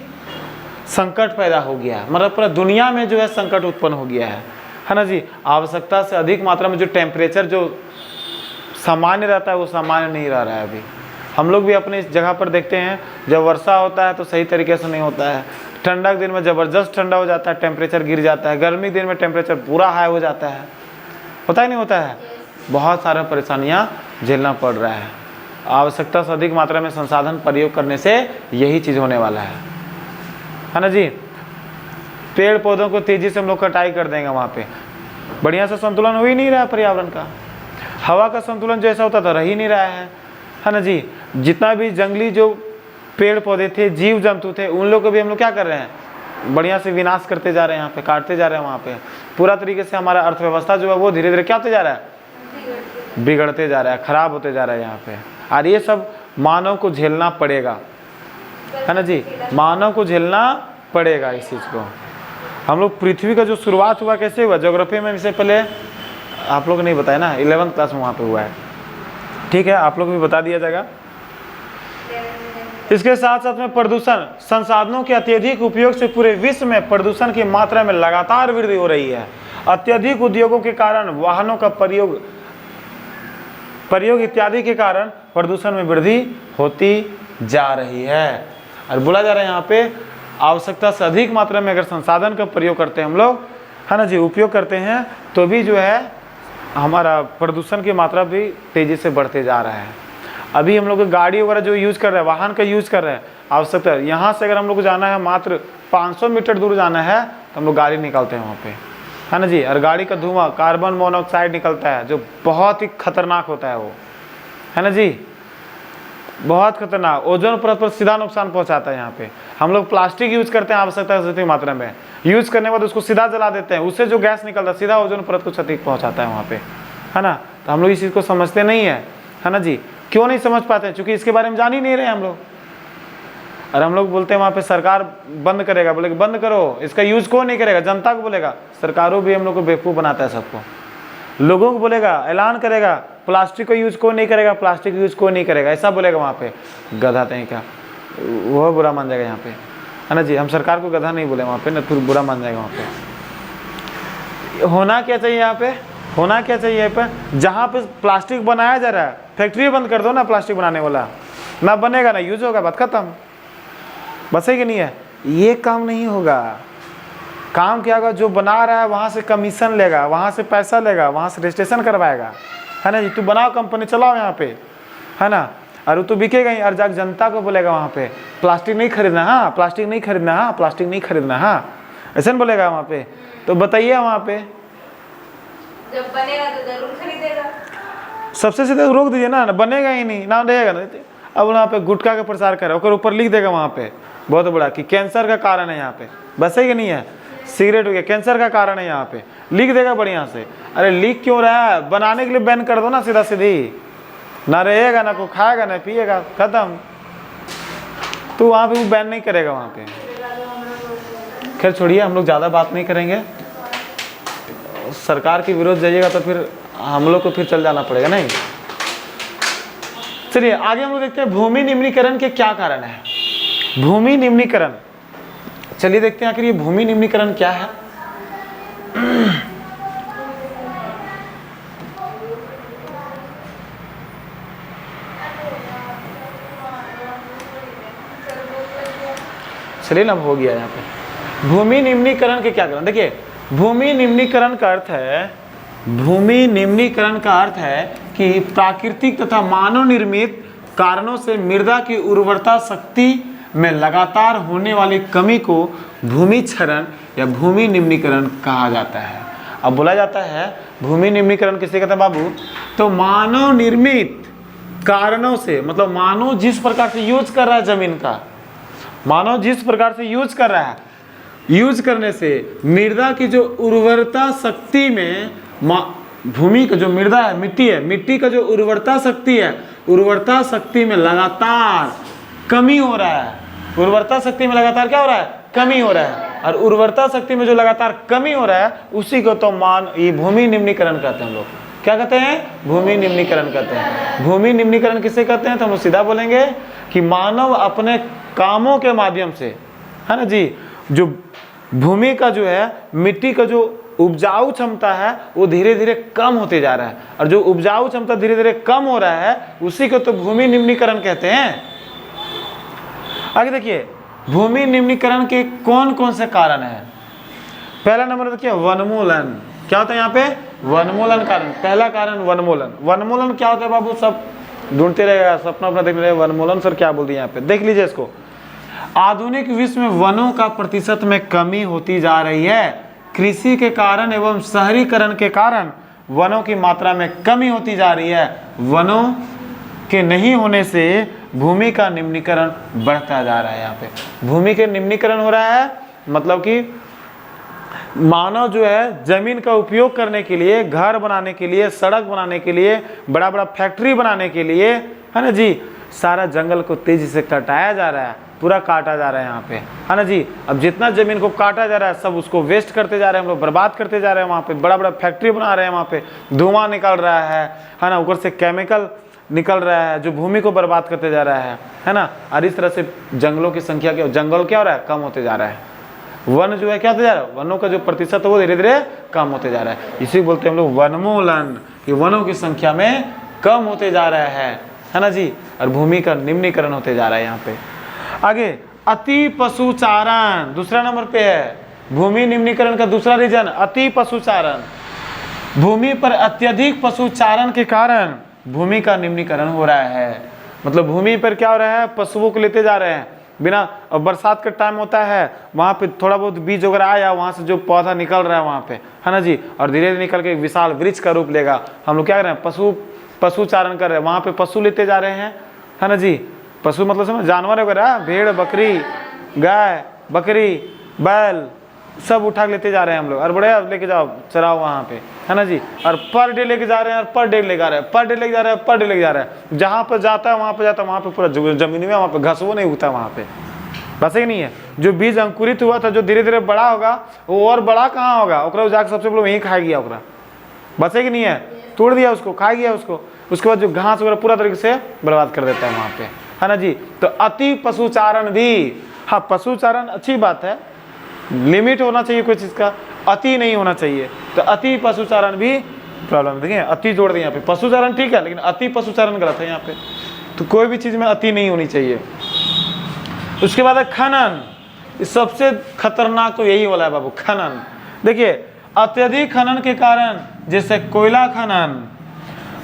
संकट पैदा हो गया, मतलब पूरा दुनिया में जो है संकट उत्पन्न हो गया है ना जी। आवश्यकता से अधिक मात्रा में जो टेम्परेचर जो सामान्य रहता है वो सामान्य नहीं रह रहा है अभी। हम लोग भी अपने इस जगह पर देखते हैं, जब वर्षा होता है तो सही तरीके से नहीं होता है, ठंडा के दिन में ज़बरदस्त ठंडा हो जाता है, टेम्परेचर गिर जाता है, गर्मी के दिन में टेम्परेचर पूरा हाई हो जाता है, होता ही नहीं होता है। बहुत सारा परेशानियाँ झेलना पड़ रहा है। आवश्यकता से अधिक मात्रा में संसाधन प्रयोग करने से यही चीज़ होने वाला है ना जी। पेड़ पौधों को तेज़ी से हम लोग कटाई कर देंगे, वहाँ पे बढ़िया से संतुलन हो ही नहीं रहा है पर्यावरण का। हवा का संतुलन जैसा होता था रह ही नहीं रहा है ना जी। जितना भी जंगली जो पेड़ पौधे थे, जीव जंतु थे, उन लोग को भी हम लोग क्या कर रहे हैं, बढ़िया से विनाश करते जा रहे हैं, यहाँ पे काटते जा रहे हैं। वहाँ पे पूरा तरीके से हमारा अर्थव्यवस्था जो है वो धीरे धीरे क्या होते जा रहा है, बिगड़ते जा रहा है, खराब होते जा रहा है यहाँ पे। और ये सब मानव को झेलना पड़ेगा, है ना जी, मानव को झेलना पड़ेगा इस चीज़ को। हम लोग पृथ्वी का जो शुरुआत हुआ कैसे हुआ, ज्योग्राफी में इससे पहले आप लोग नहीं बताया ना, 11th क्लास में वहाँ पे हुआ है, ठीक है, आप लोग भी बता दिया जाएगा। इसके साथ साथ में प्रदूषण, संसाधनों के अत्यधिक उपयोग से पूरे विश्व में प्रदूषण की मात्रा में लगातार वृद्धि हो रही है। अत्यधिक उद्योगों के कारण, वाहनों का प्रयोग इत्यादि के कारण प्रदूषण में वृद्धि होती जा रही है। और बोला जा रहा है यहाँ पे आवश्यकता से अधिक मात्रा में अगर संसाधन का प्रयोग करते हैं हम लोग, है ना जी, उपयोग करते हैं, तो भी जो है हमारा प्रदूषण की मात्रा भी तेज़ी से बढ़ते जा रहा है। अभी हम लोग गाड़ी वगैरह जो यूज़ कर रहे हैं, वाहन का यूज़ कर रहे हैं, आवश्यकता यहाँ से अगर हम लोग को जाना है मात्र 500 मीटर दूर जाना है तो हम लोग गाड़ी निकालते हैं वहाँ पे, है ना जी। और गाड़ी का धुआं कार्बन मोनोऑक्साइड निकलता है जो बहुत ही खतरनाक होता है वो, है ना जी, बहुत खतरनाक। ओजोन परत पर सीधा नुकसान पहुँचाता है। यहाँ पे हम लोग प्लास्टिक यूज़ करते हैं आवश्यकता से अधिक मात्रा में, यूज़ करने के बाद उसको सीधा जला देते हैं, उससे जो गैस निकलता है सीधा ओजोन परत को क्षति पहुँचाता है वहाँ पे, है ना। तो हम लोग इस चीज़ को समझते नहीं है ना जी। क्यों नहीं समझ पाते हैं, क्योंकि इसके बारे में जान ही नहीं रहे हम लोग। और हम लोग बोलते हैं वहाँ पे सरकार बंद करेगा, बोले बंद करो, इसका यूज़ कौन नहीं करेगा, जनता को बोलेगा। सरकारों भी हम लोग को बेवकूफ़ बनाता है सबको, लोगों को बोलेगा, ऐलान करेगा प्लास्टिक को यूज़ कौन नहीं करेगा, प्लास्टिक यूज़ कौन नहीं करेगा, ऐसा बोलेगा वहाँ पे। गधा नहीं क्या, वह बुरा मान जाएगा यहाँ पे, है ना जी। हम सरकार को गधा नहीं बोले वहाँ पे ना, फिर बुरा मान जाएगा वहाँ पे। होना क्या चाहिए यहाँ पे, होना क्या चाहिए यहाँ पे, जहाँ पे प्लास्टिक बनाया जा रहा है फैक्ट्री बंद कर दो ना, प्लास्टिक बनाने वाला ना बनेगा ना यूज होगा, बात खत्म, बस है कि नहीं है? ये काम नहीं होगा। काम क्या होगा, जो बना रहा है वहाँ से कमीशन लेगा, वहाँ से पैसा लेगा, वहाँ से रजिस्ट्रेशन करवाएगा, है ना जी। तू बनाओ कंपनी चलाओ यहाँ पे, है ना, और तो बिकेगा ही। और जाकर जनता को बोलेगा वहाँ पे प्लास्टिक नहीं खरीदना, हाँ प्लास्टिक नहीं खरीदना, हाँ प्लास्टिक नहीं खरीदना, हाँ ऐसा नहीं बोलेगा वहाँ पे। तो बताइए वहाँ पे जब बनेगा तो जरूर खरीदेगा। सबसे सीधे रोक दीजिए ना, बनेगा ही नहीं, ना रहेगा ना। अब वहाँ पे गुटखा का प्रचार करे और ऊपर लिख देगा वहाँ पे बहुत बड़ा कि कैंसर का कारण है यहाँ पे, बस है कि नहीं है? सिगरेट हो गया कैंसर का कारण है यहाँ पे, लिख देगा बढ़िया से। अरे लिख क्यों रहा है? बनाने के लिए बैन कर दो ना सीधा सीधी, ना रहेगा ना कोई खाएगा ना पिएगा, खत्म। तो वहाँ पे वो बैन नहीं करेगा वहाँ पे। खैर छोड़िए, हम लोग ज़्यादा बात नहीं करेंगे। सरकार के विरोध जाइएगा तो फिर हम लोग को फिर चल जाना पड़ेगा, नहीं। चलिए आगे हम लोग देखते हैं भूमि निम्नीकरण के क्या कारण है। भूमि निम्नीकरण, चलिए देखते हैं आखिर ये भूमि निम्नीकरण क्या है। चलिए ना, हो गया यहाँ पे। भूमि निम्नीकरण के क्या कारण, देखिए भूमि निम्नीकरण का अर्थ है, भूमि निम्नीकरण का अर्थ है कि प्राकृतिक तथा मानव निर्मित कारणों से मृदा की उर्वरता शक्ति में लगातार होने वाली कमी को भूमि क्षरण या भूमि निम्नीकरण कहा जाता है। अब बोला जाता है भूमि निम्नीकरण किसे कहते हैं बाबू? तो मानव निर्मित कारणों से, मतलब मानव जिस प्रकार से यूज कर रहा है जमीन का, मानव जिस प्रकार से यूज कर रहा है, यूज करने से मृदा की जो उर्वरता शक्ति में, भूमि का जो मृदा है, मिट्टी है, मिट्टी का जो उर्वरता शक्ति है, उर्वरता शक्ति में लगातार कमी हो रहा है। उर्वरता शक्ति में लगातार क्या हो रहा है? कमी हो रहा है। और उर्वरता शक्ति में जो लगातार कमी हो रहा है उसी को तो ये भूमि निम्नीकरण कहते हैं हम लोग। क्या कहते हैं? भूमि निम्नीकरण कहते हैं। भूमि निम्नीकरण किसे कहते हैं? तो हम लोग सीधा बोलेंगे कि मानव अपने कामों के माध्यम से, है ना जी, जो भूमि का जो है, मिट्टी का जो उपजाऊ क्षमता है वो धीरे धीरे कम होते जा रहा है। और जो उपजाऊ क्षमता धीरे धीरे कम हो रहा है उसी को तो भूमि निम्नीकरण कहते हैं। आगे देखिए भूमि निम्नीकरण के कौन कौन से कारण हैं। पहला नंबर देखिए वनमूलन। क्या होता है यहाँ पे? वनमूलन कारण। पहला कारण वनमूलन। वनमूलन क्या होता है बाबू? सब ढूंढते रहेगा, सपना अपना देख रहे। वनमूलन सर क्या बोल दिया यहाँ पे, देख लीजिए इसको। आधुनिक विश्व में वनों का प्रतिशत में कमी होती जा रही है। कृषि के कारण एवं शहरीकरण के कारण वनों की मात्रा में कमी होती जा रही है। वनों के नहीं होने से भूमि का निम्नीकरण बढ़ता जा रहा है। यहाँ पे भूमि के निम्नीकरण हो रहा है, मतलब कि मानव जो है जमीन का उपयोग करने के लिए, घर बनाने के लिए, सड़क बनाने के लिए, बड़ा बड़ा फैक्ट्री बनाने के लिए, है ना जी, सारा जंगल को तेजी से कटाया जा रहा है, पूरा काटा जा रहा है यहाँ पे, है ना जी। अब जितना जमीन को काटा जा रहा है सब उसको वेस्ट करते जा रहे हैं हम लोग, बर्बाद करते जा रहे हैं। वहाँ पे बड़ा बड़ा फैक्ट्री बना रहे हैं, वहाँ पे धुआं निकल रहा है ना, ऊपर से केमिकल निकल रहा है जो भूमि को बर्बाद करते जा रहा है ना। और इस तरह से जंगलों की संख्या क्या, जंगल क्या हो रहा है? कम होते जा रहा है। वन जो है क्या होते जा रहा है? वनों का जो प्रतिशत है वो धीरे धीरे कम होते जा रहा है। इसी बोलते हैं हम लोग वनमूलन, कि वनों की संख्या में कम होते जा रहा है ना जी। और भूमि का निम्नीकरण होते जा रहा है यहाँ पे। आगे अति पशुचारण दूसरा नंबर पे है। भूमि निम्नीकरण का दूसरा रीजन अति पशुचारण। भूमि पर अत्यधिक पशुचारण के कारण भूमि का निम्नीकरण हो रहा है। मतलब भूमि पर क्या हो रहा है? पशुओं को लेते जा रहे हैं बिना। अब बरसात का टाइम होता है, वहाँ पे थोड़ा बहुत बीज वगैरह आया, वहाँ से जो पौधा निकल रहा है वहाँ पे, है ना जी, और धीरे धीरे निकल के विशाल वृक्ष का रूप लेगा। हम लोग क्या कर रहे हैं? पशुचारण कर रहे हैं। वहाँ पे पशु लेते जा रहे हैं, है ना जी। पशु मतलब समझ, जानवर वगैरह, भेड़ बकरी, गाय बकरी, बैल, सब उठा के लेते जा रहे हैं हम लोग। और बड़े लेके जाओ चराओ वहाँ पे, है ना जी। और पर डे लेके जा रहे हैं, और पर डे लेके जा रहे हैं, पर डे लेके जा रहे हैं, पर डे लेके जा रहे हैं। जहाँ पर जाता है वहाँ पे जाता है, वहाँ पे पूरा जमीन में वहाँ पे घास वो नहीं उगता वहाँ पे, बस ही नहीं है। जो बीज अंकुरित हुआ था, जो धीरे धीरे बड़ा होगा, वो और बड़ा कहाँ होगा? ओकरा जाकर सबसे पहले वहीं खा गया ओकरा, बस है कि नहीं है? तोड़ दिया उसको, खा गया उसको। उसके बाद जो घास वगैरह पूरा तरीके से बर्बाद कर देता है वहाँ पे, है ना जी। तो अति पशुचारण भी, हाँ पशुचारण अच्छी बात है, लिमिट होना चाहिए कोई चीज़ का, अति नहीं होना चाहिए। तो अति पशुचारण भी प्रॉब्लम। देखिए अति जोड़ दिया यहाँ पे, पशुचारण ठीक है लेकिन अति पशुचारण गलत है यहाँ पे। तो कोई भी चीज़ में अति नहीं होनी चाहिए। उसके बाद है खनन। इस सबसे खतरनाक तो यही वाला है बाबू, खनन। देखिए, अत्यधिक खनन के कारण, जैसे कोयला खनन,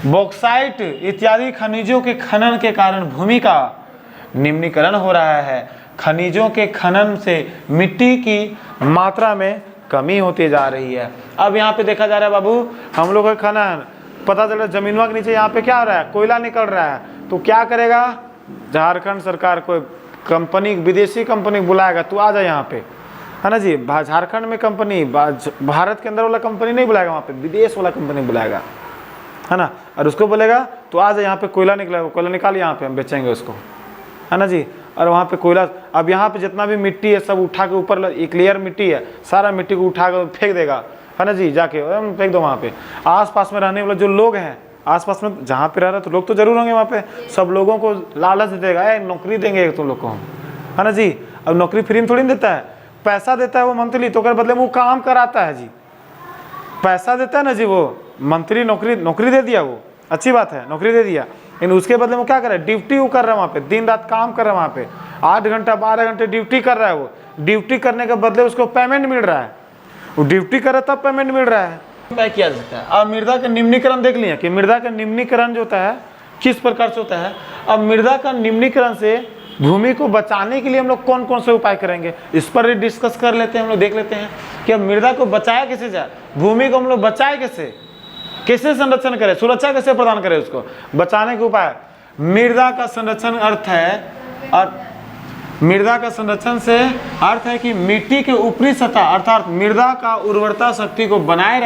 बॉक्साइट इत्यादि खनिजों के खनन के कारण भूमि का निम्नीकरण हो रहा है। खनिजों के खनन से मिट्टी की मात्रा में कमी होती जा रही है। अब यहाँ पे देखा जा रहा है बाबू, हम लोग का खनन पता चला जमीनों के नीचे यहाँ पे क्या हो रहा है, कोयला निकल रहा है, तो क्या करेगा झारखंड सरकार, कोई कंपनी, विदेशी कंपनी बुलाएगा, तू आ जा यहाँ पे, है ना जी। झारखंड में कंपनी, भारत के अंदर वाला कंपनी नहीं बुलाएगा, वहाँ पे विदेश वाला कंपनी बुलाएगा, है ना। और उसको बोलेगा तो आ जा यहाँ पे कोयला निकलेगा, कोयला निकाल यहाँ पे हम बेचेंगे उसको, है ना जी। और वहाँ पे कोयला, अब यहाँ पे जितना भी मिट्टी है सब उठा के ऊपर, एक लेयर मिट्टी है, सारा मिट्टी को उठा कर फेंक देगा, है ना जी। जाके फेंक दो वहाँ पे। आसपास में रहने वाले जो लोग हैं, आसपास में जहाँ पे रह रहे तो लोग तो जरूर होंगे वहाँ पे, सब लोगों को लालच देगा, नौकरी देंगे तुम लोग को हम, है ना जी। अब नौकरी फ्री में थोड़ी नहीं देता है, पैसा देता है वो मंथली, तो कर बदले में वो काम कराता है जी, पैसा देता है ना जी। वो मंत्री नौकरी दे दिया, वो अच्छी बात है, नौकरी दे दिया, लेकिन उसके बदले में क्या कर रहा है, ड्यूटी वो कर रहा है वहाँ पे, दिन रात काम कर रहा है वहाँ पे, 8 घंटा 12 घंटे ड्यूटी कर रहा है। वो ड्यूटी करने के बदले उसको पेमेंट मिल रहा है, वो ड्यूटी करे तब पेमेंट मिल रहा है। क्या किया जाता है। अब मृदा का निम्नीकरण देख लिया कि मृदा का निम्नीकरण जो होता है किस प्रकार से होता है। अब मृदा का निम्नीकरण से भूमि को बचाने के लिए हम लोग कौन कौन से उपाय करेंगे, इस पर ही डिस्कस कर लेते हैं। हम लोग देख लेते हैं कि अब मृदा को बचाया कैसे जाए, भूमि को हम लोग बचाए कैसे संरक्षण करें, सुरक्षा कैसे प्रदान करें उसको बचाने के उपाय। मृदा का संरक्षण अर्थ है, और मृदा का संरक्षण से अर्थ है कि मिट्टी के ऊपरी सतह अर्थात मृदा का उर्वरता शक्ति को बनाए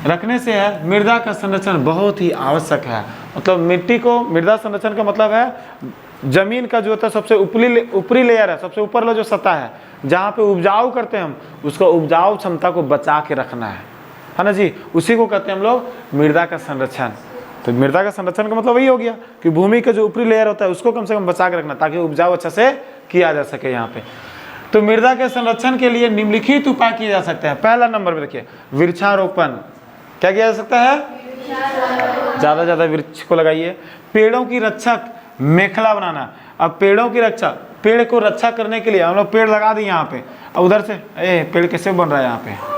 रखने से है मृदा का संरक्षण बहुत ही आवश्यक है। मतलब मिट्टी को, मृदा संरक्षण का मतलब है जमीन का जो होता है सबसे ऊपरी लेयर है, सबसे ऊपर जो सतह है जहाँ पे उपजाऊ करते हैं हम, उसको उपजाऊ क्षमता को बचा के रखना है ना जी। उसी को कहते हैं हम लोग मृदा का संरक्षण। तो मृदा का संरक्षण का मतलब वही हो गया कि भूमि का जो ऊपरी लेयर होता है उसको कम से कम बचा के रखना ताकि उपजाऊ अच्छा से किया जा सके यहाँ पे। तो मृदा के संरक्षण के लिए निम्नलिखित उपाय किए जा सकते हैं। पहला नंबर पे देखिए वृक्षारोपण। क्या किया जा सकता है, ज़्यादा ज़्यादा वृक्ष को लगाइए। पेड़ों की रक्षक मेखला बनाना। अब पेड़ों की रक्षा, पेड़ को रक्षा करने के लिए हम लोग पेड़ लगा दिए यहाँ पे, अब उधर से पेड़ कैसे बन रहा है, यहाँ पे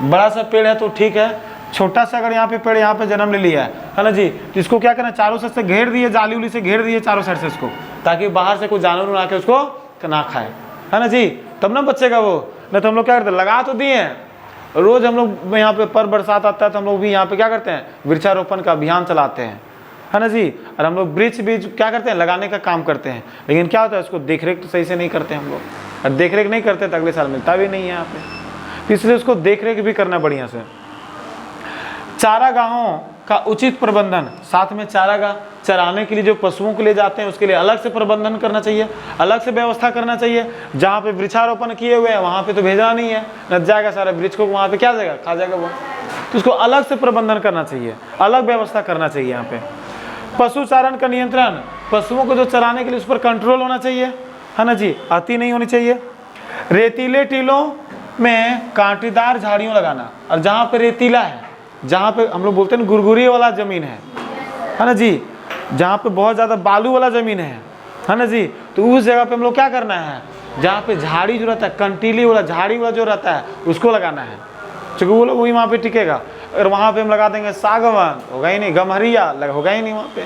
बड़ा सा पेड़ है तो ठीक है, छोटा सा अगर यहाँ पे पेड़ यहाँ पे जन्म ले लिया है ना जी, तो इसको क्या करना, चारों साइड से घेर दिए, जाली उली से घेर दिए चारों साइड से इसको, ताकि बाहर से कोई जानवर आके उसको ना खाए, है ना जी, तब ना बचेगा वो। नहीं तो हम लोग क्या करते हैं, लगा तो दिए हैं, रोज हम लोग यहाँ पे पर बरसात आता है तो हम लोग भी यहाँ पे क्या करते हैं, वृक्षारोपण का अभियान चलाते हैं, है ना जी। और हम लोग वृक्ष भी क्या करते हैं, लगाने का काम करते हैं, लेकिन क्या होता है उसको देखरेख तो सही से नहीं करते हम लोग, और देखरेख नहीं करते तो अगले साल मिलता भी नहीं है यहाँ पे, इसलिए उसको देखरेख भी करना बढ़िया से। चारागाहों का उचित प्रबंधन, साथ में चारागाह चराने के लिए जो पशुओं को ले जाते हैं उसके लिए अलग से प्रबंधन करना चाहिए, अलग से व्यवस्था करना चाहिए। जहाँ पे वृक्षारोपण किए हुए हैं वहाँ पे तो भेजना नहीं है, न जाएगा सारा वृक्ष को, वहाँ पे क्या जाएगा, खा जाएगा वो, तो उसको अलग से प्रबंधन करना चाहिए, अलग व्यवस्था करना चाहिए यहाँ पे। पशु चारण का नियंत्रण, पशुओं को जो चराने के लिए उस पर कंट्रोल होना चाहिए, है ना जी, अति नहीं होनी चाहिए। रेतीले टीलों में कांटेदार झाड़ियों लगाना, और जहाँ पे रेतीला है, जहाँ पे हम लोग बोलते हैं गुरगुरी वाला ज़मीन है ना जी, जहाँ पे बहुत ज़्यादा बालू वाला ज़मीन है ना जी, तो उस जगह पे हम लोग क्या करना है, जहाँ पे झाड़ी जो रहता है, कंटीली वाला झाड़ी वाला जो रहता है उसको लगाना है, क्योंकि वो लोग वही वहाँ पे टिकेगा। अगर वहाँ पे हम लगा देंगे सागवान, होगा ही नहीं, गमहरिया होगा ही नहीं, वहाँ पे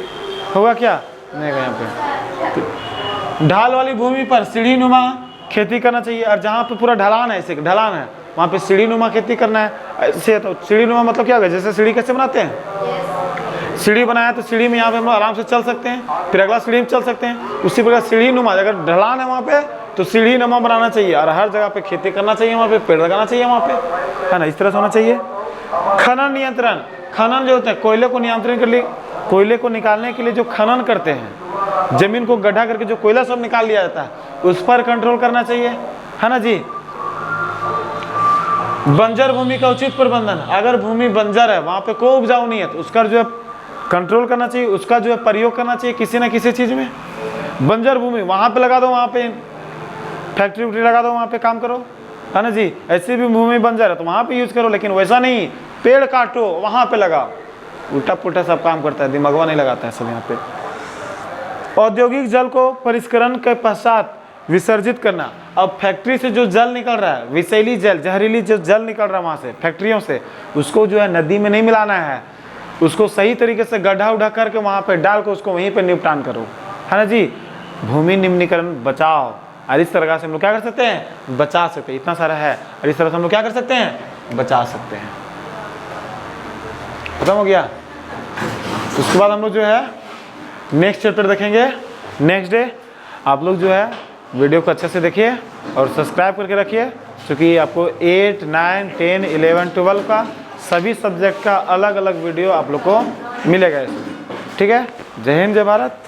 होगा क्या, नहीं होगा यहाँ पे। ढाल वाली भूमि पर सीढ़ी नुमा खेती करना चाहिए, और जहाँ पे पूरा ढलान है, ऐसे ढलान है वहाँ पे सीढ़ी नुमा खेती करना है। ऐसे तो सीढ़ी नुमा मतलब क्या होगा, जैसे सीढ़ी कैसे बनाते हैं, सीढ़ी बनाया तो सीढ़ी में यहाँ पे हम लोग आराम से चल सकते हैं, फिर अगला सीढ़ी में चल सकते हैं, उसी प्रकार सीढ़ी नुमा, अगर ढलान है वहाँ पे तो सीढ़ी नुमा बनाना चाहिए, और हर जगह पे खेती करना चाहिए, वहाँ पे पेड़ लगाना चाहिए वहाँ पे, है ना, इस तरह से होना चाहिए। खनन नियंत्रण, खनन जो होता है कोयले को नियंत्रण के लिए, कोयले को निकालने के लिए जो खनन करते हैं, जमीन को गड्ढा करके जो कोयला सब निकाल लिया जाता है उस पर कंट्रोल करना चाहिए, है ना जी। बंजर भूमि का उचित प्रबंधन, अगर भूमि बंजर है, वहाँ पे कोई उपजाऊ नहीं है, तो उसका जो है कंट्रोल करना चाहिए, उसका जो है प्रयोग करना चाहिए किसी न किसी चीज़ में। बंजर भूमि वहाँ पे लगा दो, वहाँ पे फैक्ट्री वैक्ट्री लगा दो, वहाँ पे काम करो, है ना जी। ऐसी भी भूमि बंजर है तो वहाँ पे यूज करो, लेकिन वैसा नहीं पेड़ काटो वहाँ पे लगाओ, उल्टा पुल्टा सब काम करता है, दिमागवा नहीं लगाता है सब यहाँ पे, औद्योगिक जल को परिष्करण के पश्चात विसर्जित करना। अब फैक्ट्री से जो जल निकल रहा है, विषैली जल, जहरीली जो जल निकल रहा है वहाँ से फैक्ट्रियों से, उसको जो है नदी में नहीं मिलाना है, उसको सही तरीके से गड्ढा उढ़ा करके वहाँ पे डाल के उसको वहीं पे निपटान करो, है ना जी। भूमि निम्नीकरण बचाओ, और इस तरह से हम लोग क्या कर सकते हैं, बचा सकते हैं। इतना सारा है और इस तरह से हम लोग क्या कर सकते हैं, बचा सकते हैं। खत्म हो गया। उसके बाद हम लोग जो है नेक्स्ट चैप्टर देखेंगे नेक्स्ट डे। आप लोग जो है वीडियो को अच्छे से देखिए और सब्सक्राइब करके रखिए, क्योंकि आपको 8, 9, 10, 11, 12 का सभी सब्जेक्ट का अलग अलग वीडियो आप लोग को मिलेगा इसमें। ठीक है। जय हिंद, जय भारत।